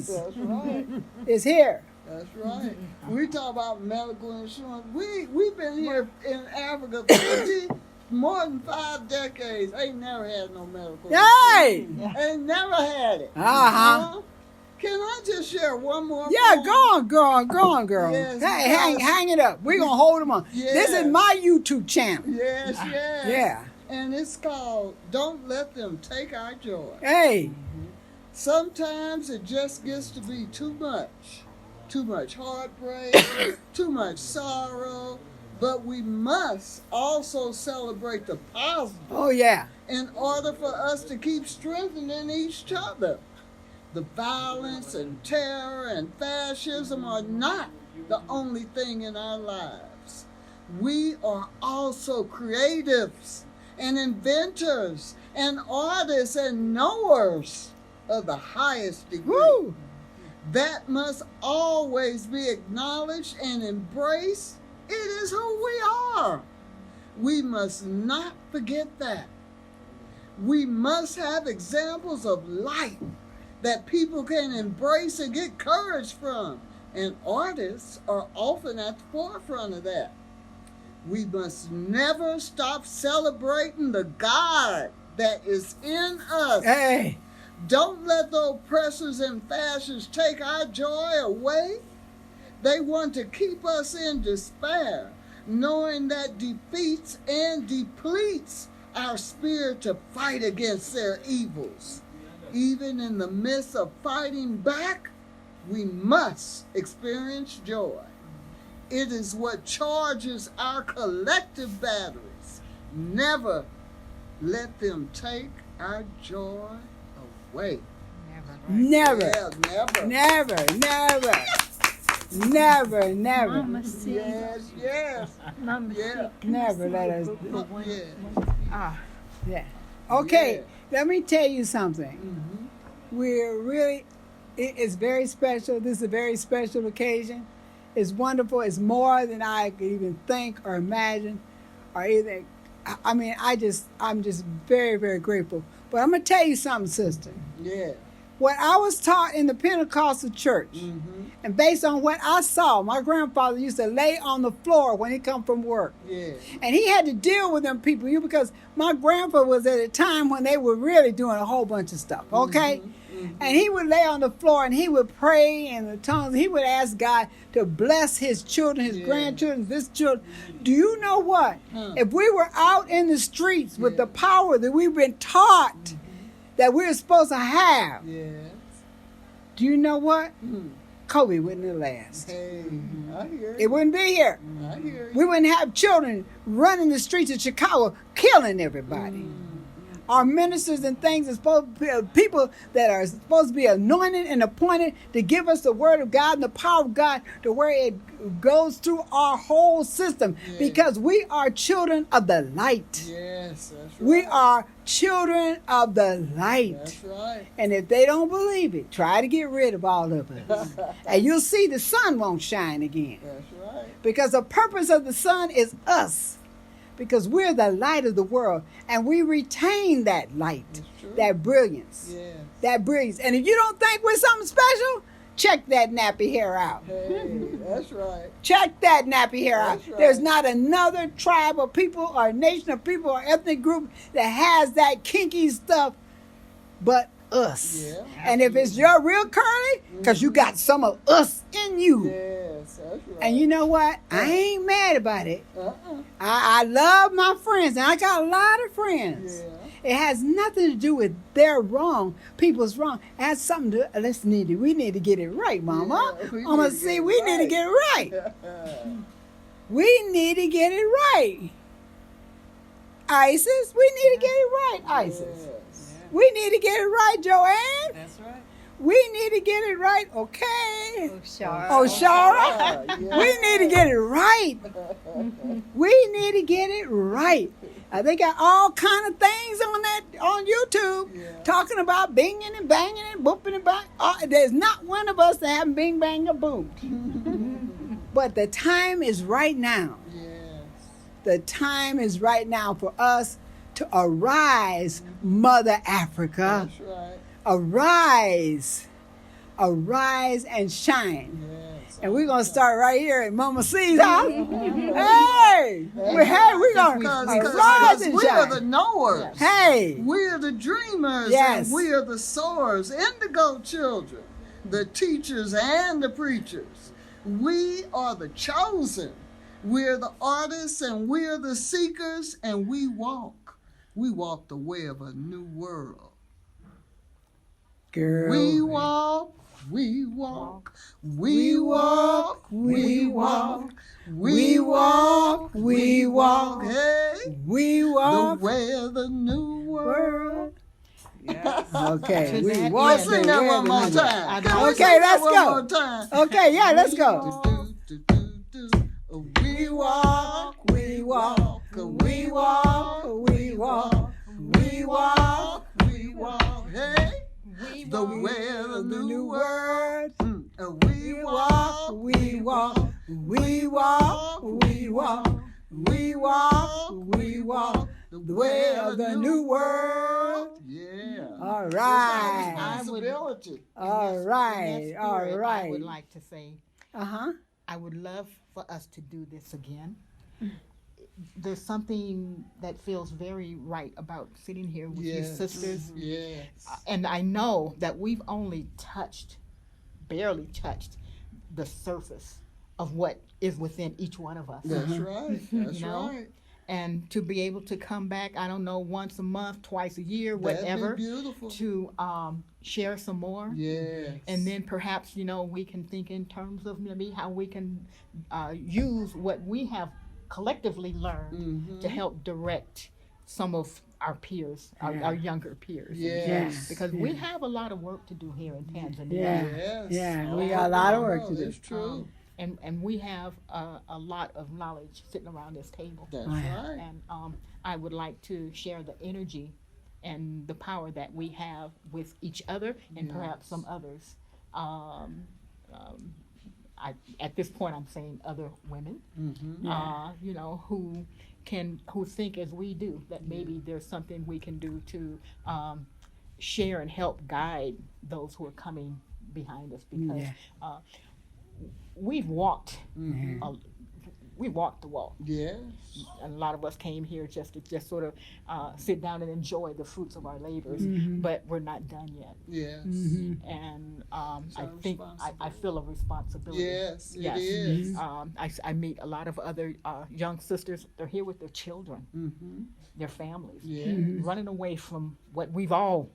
That's right. it's here. That's right. We talk about medical insurance. We've been here in Africa for more than 5 decades. Ain't never had no medical Hey! insurance. Ain't never had it. Uh-huh. Can I just share one more? Yeah, poem? go on, girl. Yes, Hey, because- hang it up. We're gonna hold them on. This is Yes. my YouTube channel. Yes, yes. Yeah. And it's called Don't Let Them Take Our Joy. Hey. Sometimes it just gets to be too much. Too much heartbreak, too much sorrow. But we must also celebrate the positive Oh yeah. in order for us to keep strengthening each other. The violence and terror and fascism are not the only thing in our lives. We are also creatives and inventors and artists and knowers of the highest degree. Woo! That must always be acknowledged and embraced. It is who we are. We must not forget that. We must have examples of light that people can embrace and get courage from. And artists are often at the forefront of that. We must never stop celebrating the God that is in us. Hey. Don't let the oppressors and fascists take our joy away. They want to keep us in despair, knowing that defeats and depletes our spirit to fight against their evils. Even in the midst of fighting back, we must experience joy. It is what charges our collective batteries. Never let them take our joy away. Never. Yeah, never. Never. Mama, see, Yes. Mama, Yeah. see, Never let us. Yeah. Ah, Yeah. Okay. Yeah. Let me tell you something. Mm-hmm. We're really. It's very special. This is a very special occasion. It's wonderful. It's more than I could even think or imagine, or even. I'm just very, very grateful. But I'm gonna tell you something, sister. Yeah. What I was taught in the Pentecostal church, Mm-hmm. and based on what I saw, my grandfather used to lay on the floor when he come from work. Yeah. And he had to deal with them people, because my grandpa was at a time when they were really doing a whole bunch of stuff, okay? Mm-hmm. And he would lay on the floor and he would pray in the tongues. He would ask God to bless his children, his grandchildren, his children. Do you know what? If we were out in the streets with the power that we've been taught that we're supposed to have, Yes. do you know what? COVID wouldn't last. Hey, I hear It you. wouldn't be here. I hear you. We wouldn't have children running the streets of Chicago killing everybody. Our ministers and things are supposed to be people that are supposed to be anointed and appointed to give us the word of God and the power of God to where it goes through our whole system because we are children of the light. Yes, that's right. We are children of the light. That's right. And if they don't believe it, try to get rid of all of us. And you'll see the sun won't shine again. That's right. Because the purpose of the sun is us. Because we're the light of the world. And we retain that light, That's true. that brilliance, Yes. that brilliance. And if you don't think we're something special, check that nappy hair out. Hey, that's right. Check that nappy hair out. That's right. There's not another tribe of people or nation of people or ethnic group that has that kinky stuff but us. Yeah. And if it's your real curly, because you got some of us in you. Yes, that's right. And you know what? I ain't mad about it. Uh-uh. I love my friends, and I got a lot of friends. Yeah. It has nothing to do with their wrong, people's wrong. It has something to we need to get it right, Mama. Yeah, we Mama, need to see, get we it need to right. get it right. We need to get it right. Isis, we need to get it right, Isis. Yes. We need to get it right, Joanne. That's right. We need to get it right, okay? Shara. Oh, Shara, Yeah. we need to get it right. We need to get it right. They got all kind of things on YouTube Yeah. talking about binging and banging and booping and bang. There's not one of us that haven't bing bang or boomed. But the time is right now. Yes. The time is right now for us to arise, Mother Africa. That's right. Arise. Arise and shine. Yes. And we're going to start right here at Mama C's house. Hey! We're going to arise and we are the shine. knowers. Hey! We are the dreamers. Yes. And we are the soarers, indigo children, the teachers and the preachers. We are the chosen. We're the artists and we're the seekers, and we walk. We walk the way of a new world. Girl. We walk, we walk, we walk, we walk, we walk, we walk, hey, We the walk way of the new world. Yes. Okay, To we that walk end. the Sing that way one of the more new world. time. Can we Okay, sing that let's one go. more time? Okay, yeah, let's go. Do, do, do, do. We walk, we walk, we walk, we walk, we walk, we walk, hey, the way of the new world. We walk, we walk, we walk, we walk, we walk, we walk, the way of the new world. Yeah. All It's right. our responsibility. All right. All I right. would like to say, Uh-huh. I would love for us to do this again. There's something that feels very right about sitting here with you Yes. sisters. Yes. And I know that we've only barely touched the surface of what is within each one of us. That's right. That's You know? right. And to be able to come back, I don't know, once a month, twice a year, That'd whatever, be beautiful. to share some more. Yes. And then perhaps, we can think in terms of maybe how we can use what we have collectively learned to help direct some of our peers, our younger peers. Yes. Because we have a lot of work to do here in Tanzania. Yeah. Yes. Yeah, we Oh, got a lot of work no, to do. It's true. And we have a lot of knowledge sitting around this table. That's yeah. right. And I would like to share the energy and the power that we have with each other and perhaps some others. At this point, I'm saying other women, who think as we do, that maybe there's something we can do to share and help guide those who are coming behind us, because we've walked we walked the walk. Yes. And a lot of us came here just to sort of sit down and enjoy the fruits of our labors, Mm-hmm. but we're not done yet. Yes. Mm-hmm. And It's I our think I feel a responsibility. Yes, Yes. it is. I meet a lot of other young sisters. They're here with their children, Mm-hmm. their families, Yeah. running away from what we've all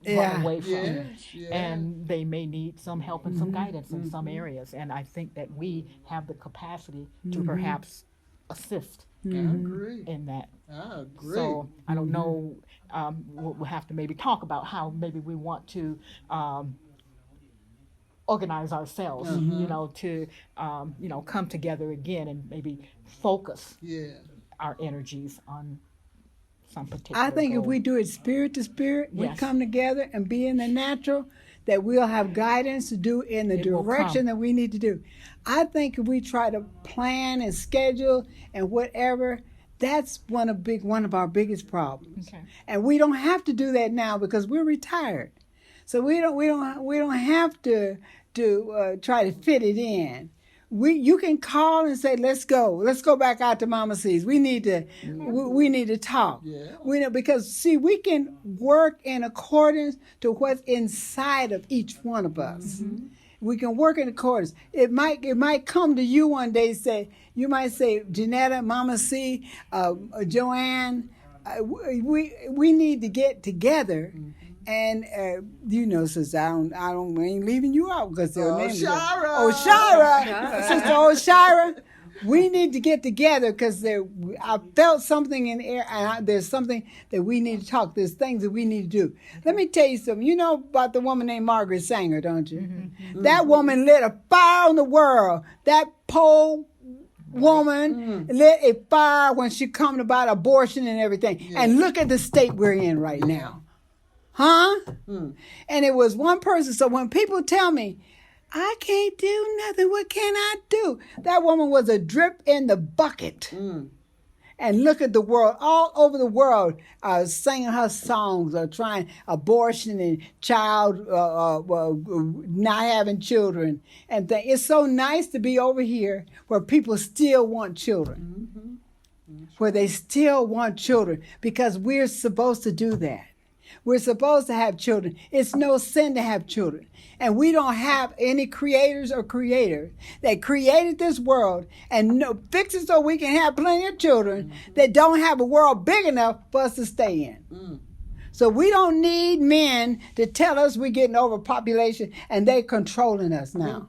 Yeah. run away from. Yes. Yes. And they may need some help and some guidance in some areas. And I think that we have the capacity to perhaps assist I agree. in that. I agree. So I don't know. We'll have to maybe talk about how maybe we want to organize ourselves, to come together again and maybe focus Yeah. our energies on some particular I think if goal. we do it spirit to spirit, we Yes. come together and be in the natural, that we'll have guidance to do in the It will direction come. that we need to do. I think if we try to plan and schedule and whatever, that's one of our biggest problems. Okay. And we don't have to do that now because we're retired. So we don't have to try to fit it in. You can call and say, let's go back out to Mama C's. We need to talk. Yeah. Because see, we can work in accordance to what's inside of each one of us. Mm-hmm. We can work in accordance. It might come to you one day. You might say, Jeanetta, Mama C, Joanne, we need to get together. And since I ain't leaving you out because their name is Oshira, Sister Oshira. We need to get together because I felt something in the air, and there's something that we need to talk. There's things that we need to do. Let me tell you something. You know about the woman named Margaret Sanger, don't you? Mm-hmm. That woman lit a fire on the world. That poor woman lit a fire when she come about abortion and everything. Yeah. And look at the state we're in right now. Huh? And it was one person. So when people tell me, I can't do nothing, what can I do? That woman was a drip in the bucket. And look at the world, all over the world, singing her songs or trying abortion and child, not having children. And it's so nice to be over here where people still want children. Where they still want children because we're supposed to do that. We're supposed to have children. It's no sin to have children. And we don't have any creators or creators that created this world and fix it so we can have plenty of children that don't have a world big enough for us to stay in. So we don't need men to tell us we're getting overpopulation and they're controlling us now.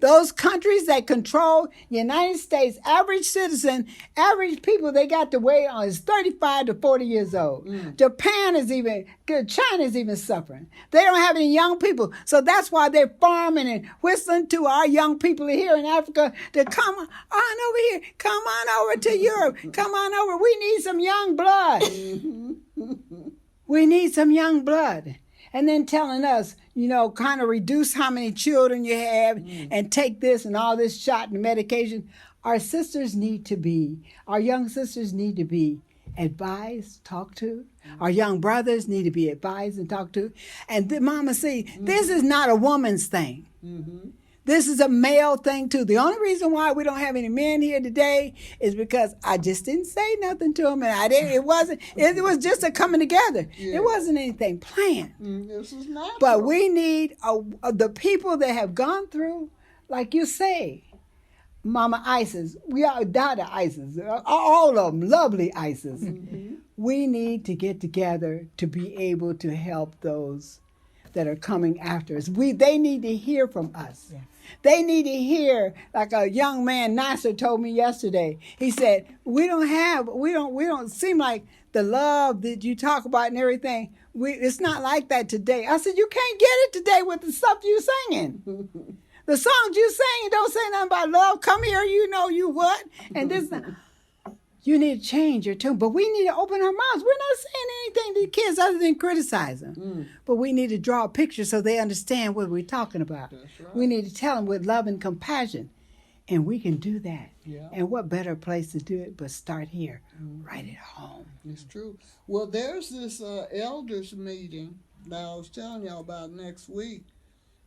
Those countries that control United States, average citizen, average people they got to wait on is 35 to 40 years old. China is even suffering. They don't have any young people. So that's why they're farming and whistling to our young people here in Africa to come on over here. Come on over to Europe. Come on over. We need some young blood. We need some young blood. And then telling us, kind of reduce how many children you have and take this and all this shot and medication. Our young sisters need to be advised, talked to. Our young brothers need to be advised and talked to. And Mama, see, this is not a woman's thing. This is a male thing too. The only reason why we don't have any men here today is because I just didn't say nothing to them, and it was just a coming together. Yeah. It wasn't anything planned. This is natural. But we need the people that have gone through, like you say, Mama Isis, we are Dada Isis, all of them, lovely Isis. We need to get together to be able to help those that are coming after us. They need to hear from us. Yeah. They need to hear, like a young man, Nasser, told me yesterday. He said, we don't seem like the love that you talk about and everything. It's not like that today. I said, you can't get it today with the stuff you singing. The songs you sing don't say nothing about love. Come here, you what? And this. You need to change your tune, but we need to open our mouths. We're not saying anything to the kids other than criticize them. But we need to draw a picture so they understand what we're talking about. That's right. We need to tell them with love and compassion, and we can do that. Yeah. And what better place to do it but start here, right at home. It's true. Well, there's this elders meeting that I was telling y'all about next week,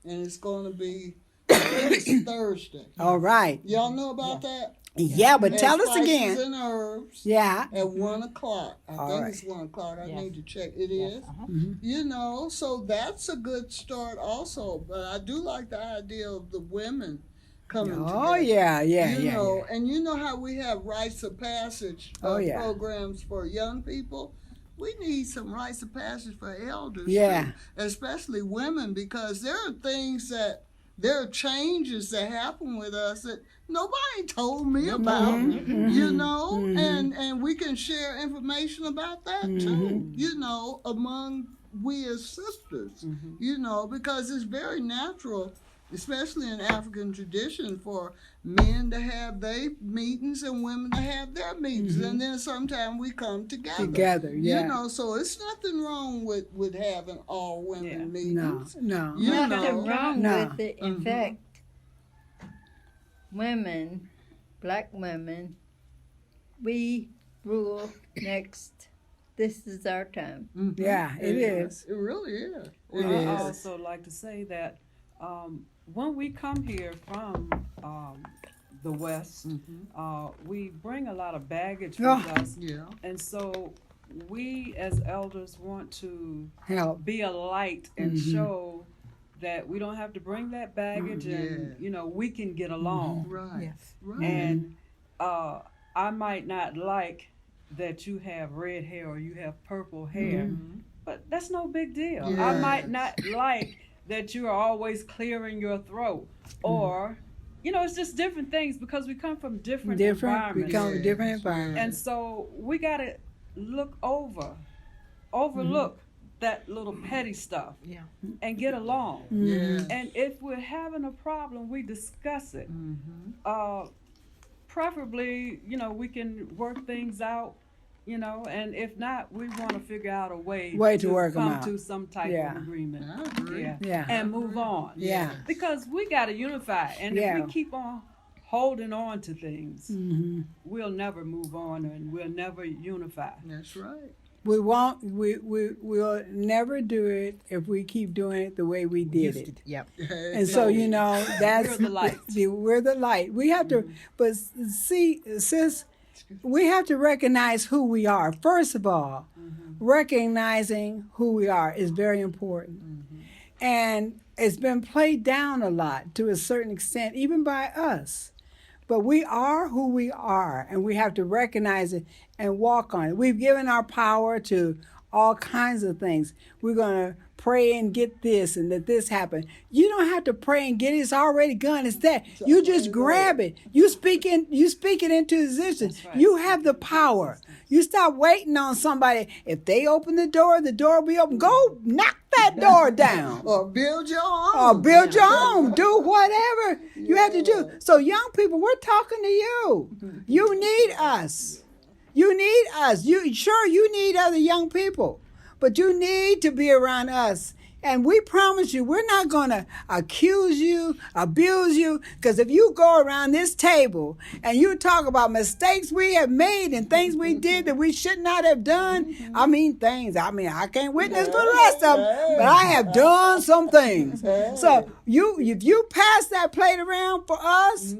and it's going to be this Thursday. All right. Y'all know about that? Yeah, but And tell us spices again. and herbs. Yeah. At 1 o'clock. I All think right. it's 1 o'clock. I Yes. need to check. It Yes, is. Mm-hmm. You know, so that's a good start also. But I do like the idea of the women coming Oh, together. yeah, yeah, You yeah, know, yeah. and you know how we have rites of passage Oh, yeah. programs for young people? We need some rites of passage for elders, Yeah. too, especially women, because there are things that, there are changes that happen with us that nobody told me about, Mm-hmm. you know, Mhm. and we can share information about that Mm-hmm. too, you know, among we as sisters, you know, because it's very natural, especially in African tradition, for men to have their meetings and women to have their meetings, and then sometimes we come together. Together, yeah. You know, so it's nothing wrong with having all women Yeah. No, meetings. no. You Nothing know. wrong No. with it. In fact, women, black women, we rule next. This is our time. Yeah, it is. It really is. It I is. also like to say that when we come here from the West, we bring a lot of baggage with Oh. us, Yeah. and so we as elders want to Help. be a light and show that we don't have to bring that baggage, and we can get along. Right. Yes. Right. And I might not like that you have red hair or you have purple hair, but that's no big deal. I might not like that you are always clearing your throat, or it's just different things because we come from different We environments. come from Yes, different environments. And so we gotta overlook that little petty stuff Yeah. and get along. Yeah. And if we're having a problem, we discuss it. Preferably, Mm-hmm. we can work things out, and if not, we want to figure out a way To work 'em come out. to some type Yeah. of agreement. I agree. Yeah. Yeah. And move on. Yeah. Because we got to unify. And Yeah. if we keep on holding on to things, Mm-hmm. we'll never move on and we'll never unify. That's right. We'll never do it if we keep doing it the way we did it. Yep. And so, that's We're the light. We're the light. We have to, but see, sis, we have to recognize who we are. First of all, recognizing who we are is very important. And it's been played down a lot to a certain extent, even by us. But we are who we are, and we have to recognize it and walk on it. We've given our power to all kinds of things. We're going to pray and get this and let this happen. You don't have to pray and get it. It's already gone. It's that. You just grab it. You speak it into existence. That's right. You have the power. You stop waiting on somebody. If they open the door will be open. Go knock that door down. Or build your own. Or build your own. Do whatever you have to do. So young people, we're talking to you. You need us. You need us. You need other young people. But you need to be around us. And we promise you, we're not going to accuse you, abuse you, because if you go around this table and you talk about mistakes we have made and things we did that we should not have done, I can't witness for the rest of them, but I have done some things. So if you pass that plate around for us,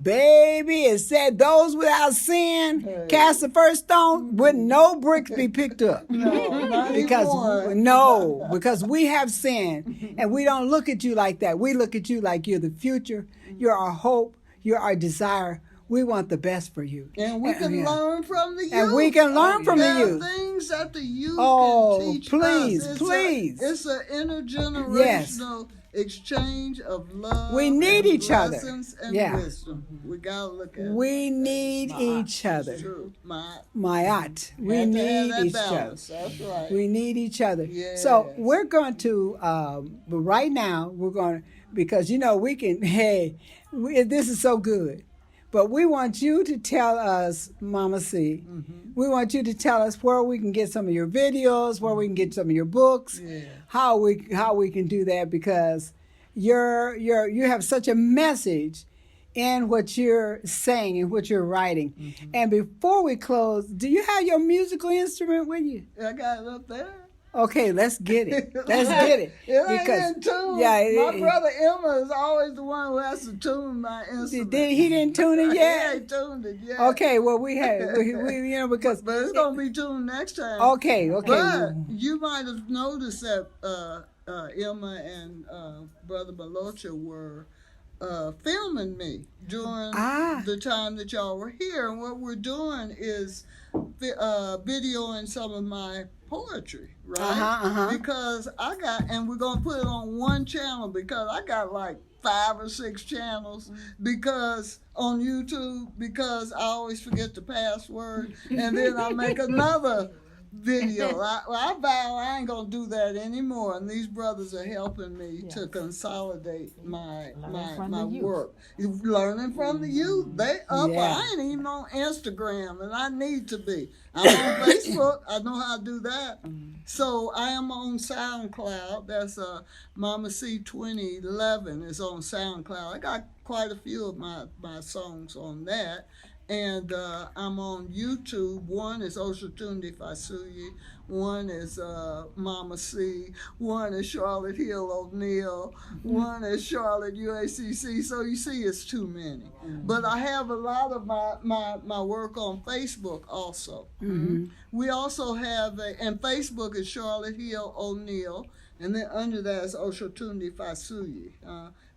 baby, it said those without sin cast the first stone, with no bricks be picked up. No, not Because anymore. because we have sin, and we don't look at you like that. We look at you like you're the future, you're our hope, you're our desire. We want the best for you. And we can learn from the youth. And we can learn from the There are youth. things that the youth Oh, can teach please, us. please. It's an intergenerational exchange of love. We need and each other. lessons and Yeah. wisdom. We gotta look at it. We need each other. It's true. Mayat. We Had to have need that each other. balance. That's right. We need each other. So Yes. we're going to, but right now, we're going to, because we can, this is so good. But we want you to tell us, Mama C, we want you to tell us where we can get some of your videos, where we can get some of your books, Yeah. how we can do that, because you have such a message in what you're saying and what you're writing. And before we close, do you have your musical instrument with you? I got it up there. Okay, let's get it. Let's get it. It ain't Because in tune. yeah, My brother Emma is always the one who has to tune my instrument. he didn't tune it He yet. ain't tuned it yet. Okay, well we because But it's gonna be tuned next time. okay. But you might have noticed that Emma and Brother Malocha were filming me during the time that y'all were here. And what we're doing is videoing some of my poetry, right? Because and we're going to put it on one channel because I got like 5 or 6 channels because on YouTube because I always forget the password and then I make another video. I vow I ain't gonna do that anymore, and these brothers are helping me to consolidate my work. Learning from the youth, they up. I ain't even on Instagram, and I need to be. I'm on Facebook. I know how to do that. So I am on SoundCloud. That's Mama C 2011 is on SoundCloud. I got quite a few of my songs on that. And I'm on YouTube. One is Oshatunde Fasuyi. One is Mama C. One is Charlotte Hill O'Neill. One is Charlotte UACC. So you see, it's too many. But I have a lot of my work on Facebook also. We also have and Facebook is Charlotte Hill O'Neill. And then under that is Oshatunde Fasuyi.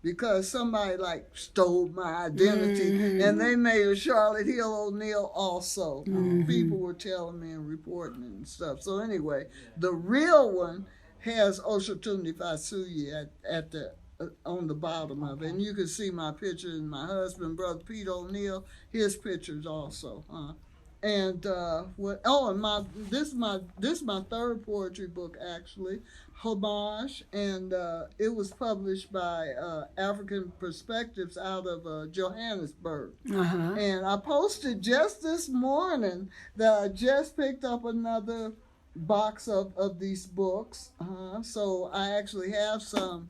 Because somebody like stole my identity and they made a Charlotte Hill O'Neill also. People were telling me and reporting and stuff. So anyway, the real one has Oshatunde Fasuyi at the on the bottom of it. And you can see my picture and my husband, Brother Pete O'Neill, his pictures also. And this is my third poetry book actually, Homage, and it was published by African Perspectives out of Johannesburg. And I posted just this morning that I just picked up another box of these books. So I actually have some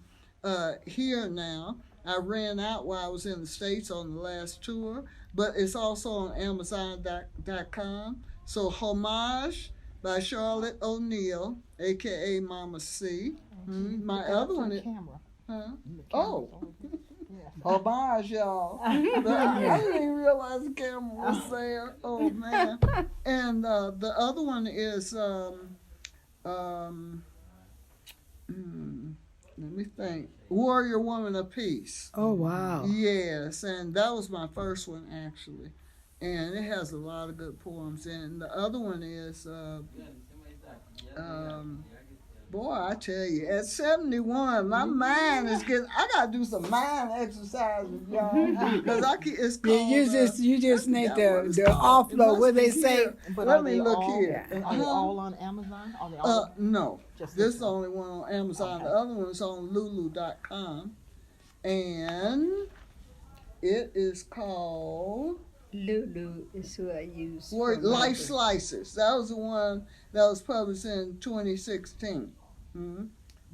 here now. I ran out while I was in the States on the last tour, but it's also on Amazon.com. So Homage by Charlotte O'Neill, a.k.a. Mama C. My other one is... Oh. Homage, y'all. I didn't even realize the camera was there. Oh, man. And the other one is... let me think. Warrior Woman of Peace. Oh, wow. Yes, and that was my first one, actually. And it has a lot of good poems. And the other one is, boy, I tell you, at 71, my mind is getting, I got to do some mind exercises, y'all. Because it's called... You just need the offload, what they say. But let me look here. Are they all on Amazon? Are they all no. Just This is the only one on Amazon. Okay. The other one is on Lulu.com. And it is called... Lulu is who I use. Life Slices. That was the one that was published in 2016.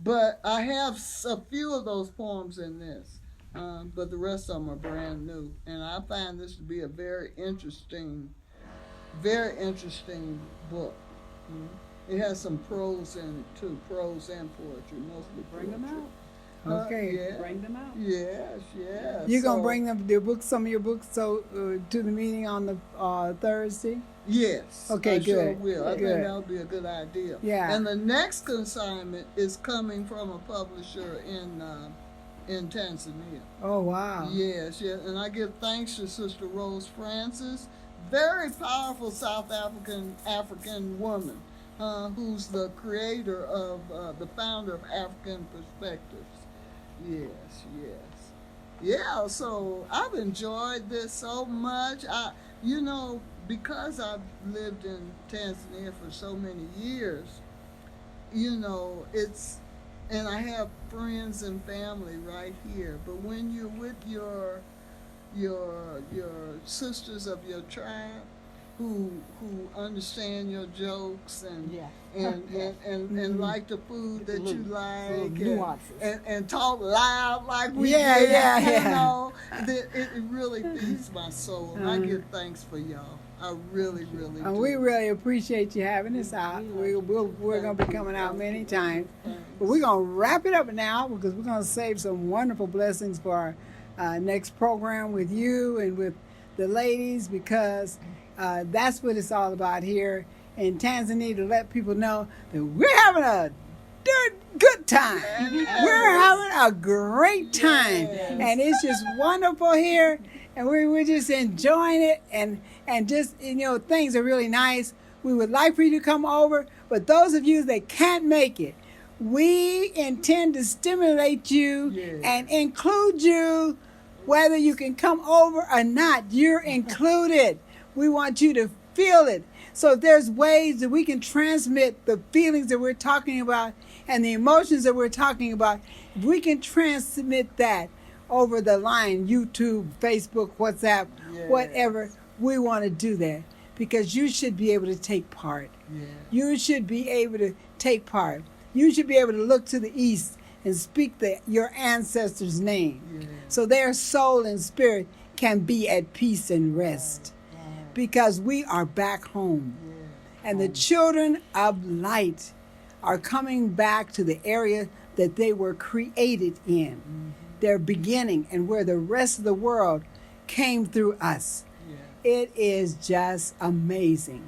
But I have a few of those poems in this. But the rest of them are brand new. And I find this to be a very interesting book. It has some prose in it too, prose and poetry, mostly Bring them poetry. out. Okay. Yeah. Bring them out. Yes. You're going to bring some of your books to the meeting on the Thursday? Yes. Okay, I good. sure will. I think Good. that would be a good idea. Yeah. And the next consignment is coming from a publisher in Tanzania. Oh, wow. Yes. And I give thanks to Sister Rose Francis, very powerful South African woman, who's the creator of the founder of African Perspectives. Yes. Yeah, so I've enjoyed this so much. Because I've lived in Tanzania for so many years, and I have friends and family right here. But when you're with your sisters of your tribe, who understand your jokes and Yeah. and like the food that you like nuances. and talk loud like we Yeah, did, yeah, you yeah. know, it really feeds my soul. And I give thanks for y'all. I really do. And we really appreciate you having us out. We're going to be coming out many times. But we're going to wrap it up now because we're going to save some wonderful blessings for our next program with you and with the ladies, because that's what it's all about here in Tanzania, to let people know that we're having a good time. We're having a great time. And it's just wonderful here. And we're just enjoying it, and just, things are really nice. We would like for you to come over, but those of you that can't make it, we intend to stimulate you and include you, whether you can come over or not. You're included. We want you to feel it. So if there's ways that we can transmit the feelings that we're talking about and the emotions that we're talking about, if we can transmit that over the line, YouTube, Facebook, WhatsApp, whatever, we want to do that, because you should be able to take part. You should be able to take part. You should be able to look to the east and speak your ancestors' name, so their soul and spirit can be at peace and rest, because we are back home. And the children of light are coming back to the area that they were created in. Their beginning, and where the rest of the world came through us. It is just amazing.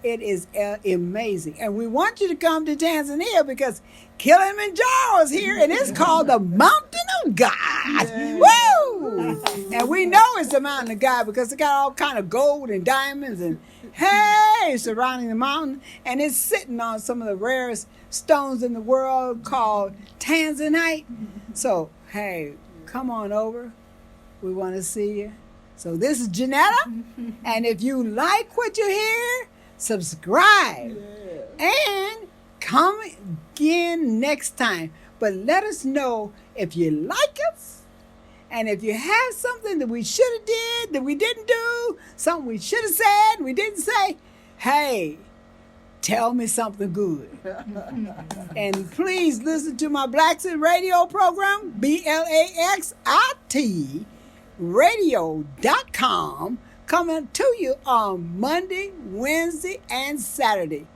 It is amazing. And we want you to come to Tanzania, because Kilimanjaro is here, and it's called the Mountain of God. Woo! And we know it's the Mountain of God because it got all kind of gold and diamonds and surrounding the mountain, and it's sitting on some of the rarest stones in the world called Tanzanite. So, hey, come on over. We want to see you. So this is Jeanetta, and if you like what you hear, subscribe and come again next time. But let us know if you like us, and if you have something that we should have did that we didn't do, something we should have said and we didn't say. Hey, tell me something good. And please listen to my Blacksit radio program, BLAXIT radio.com, coming to you on Monday, Wednesday, and Saturday.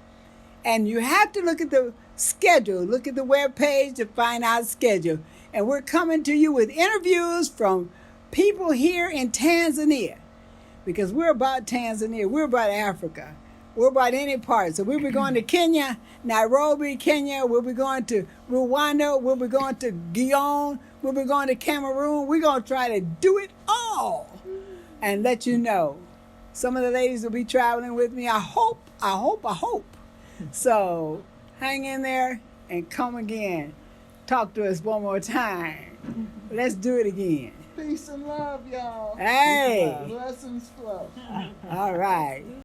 And you have to look at the schedule. Look at the webpage to find our schedule. And we're coming to you with interviews from people here in Tanzania, because we're about Tanzania. We're about Africa. We're about any part. So we'll be going to Kenya, Nairobi, Kenya. We'll be going to Rwanda. We'll be going to Guyana. We'll be going to Cameroon. We're going to try to do it all and let you know. Some of the ladies will be traveling with me. I hope. So hang in there and come again. Talk to us one more time. Let's do it again. Peace and love, y'all. Hey. Blessings flow. All right.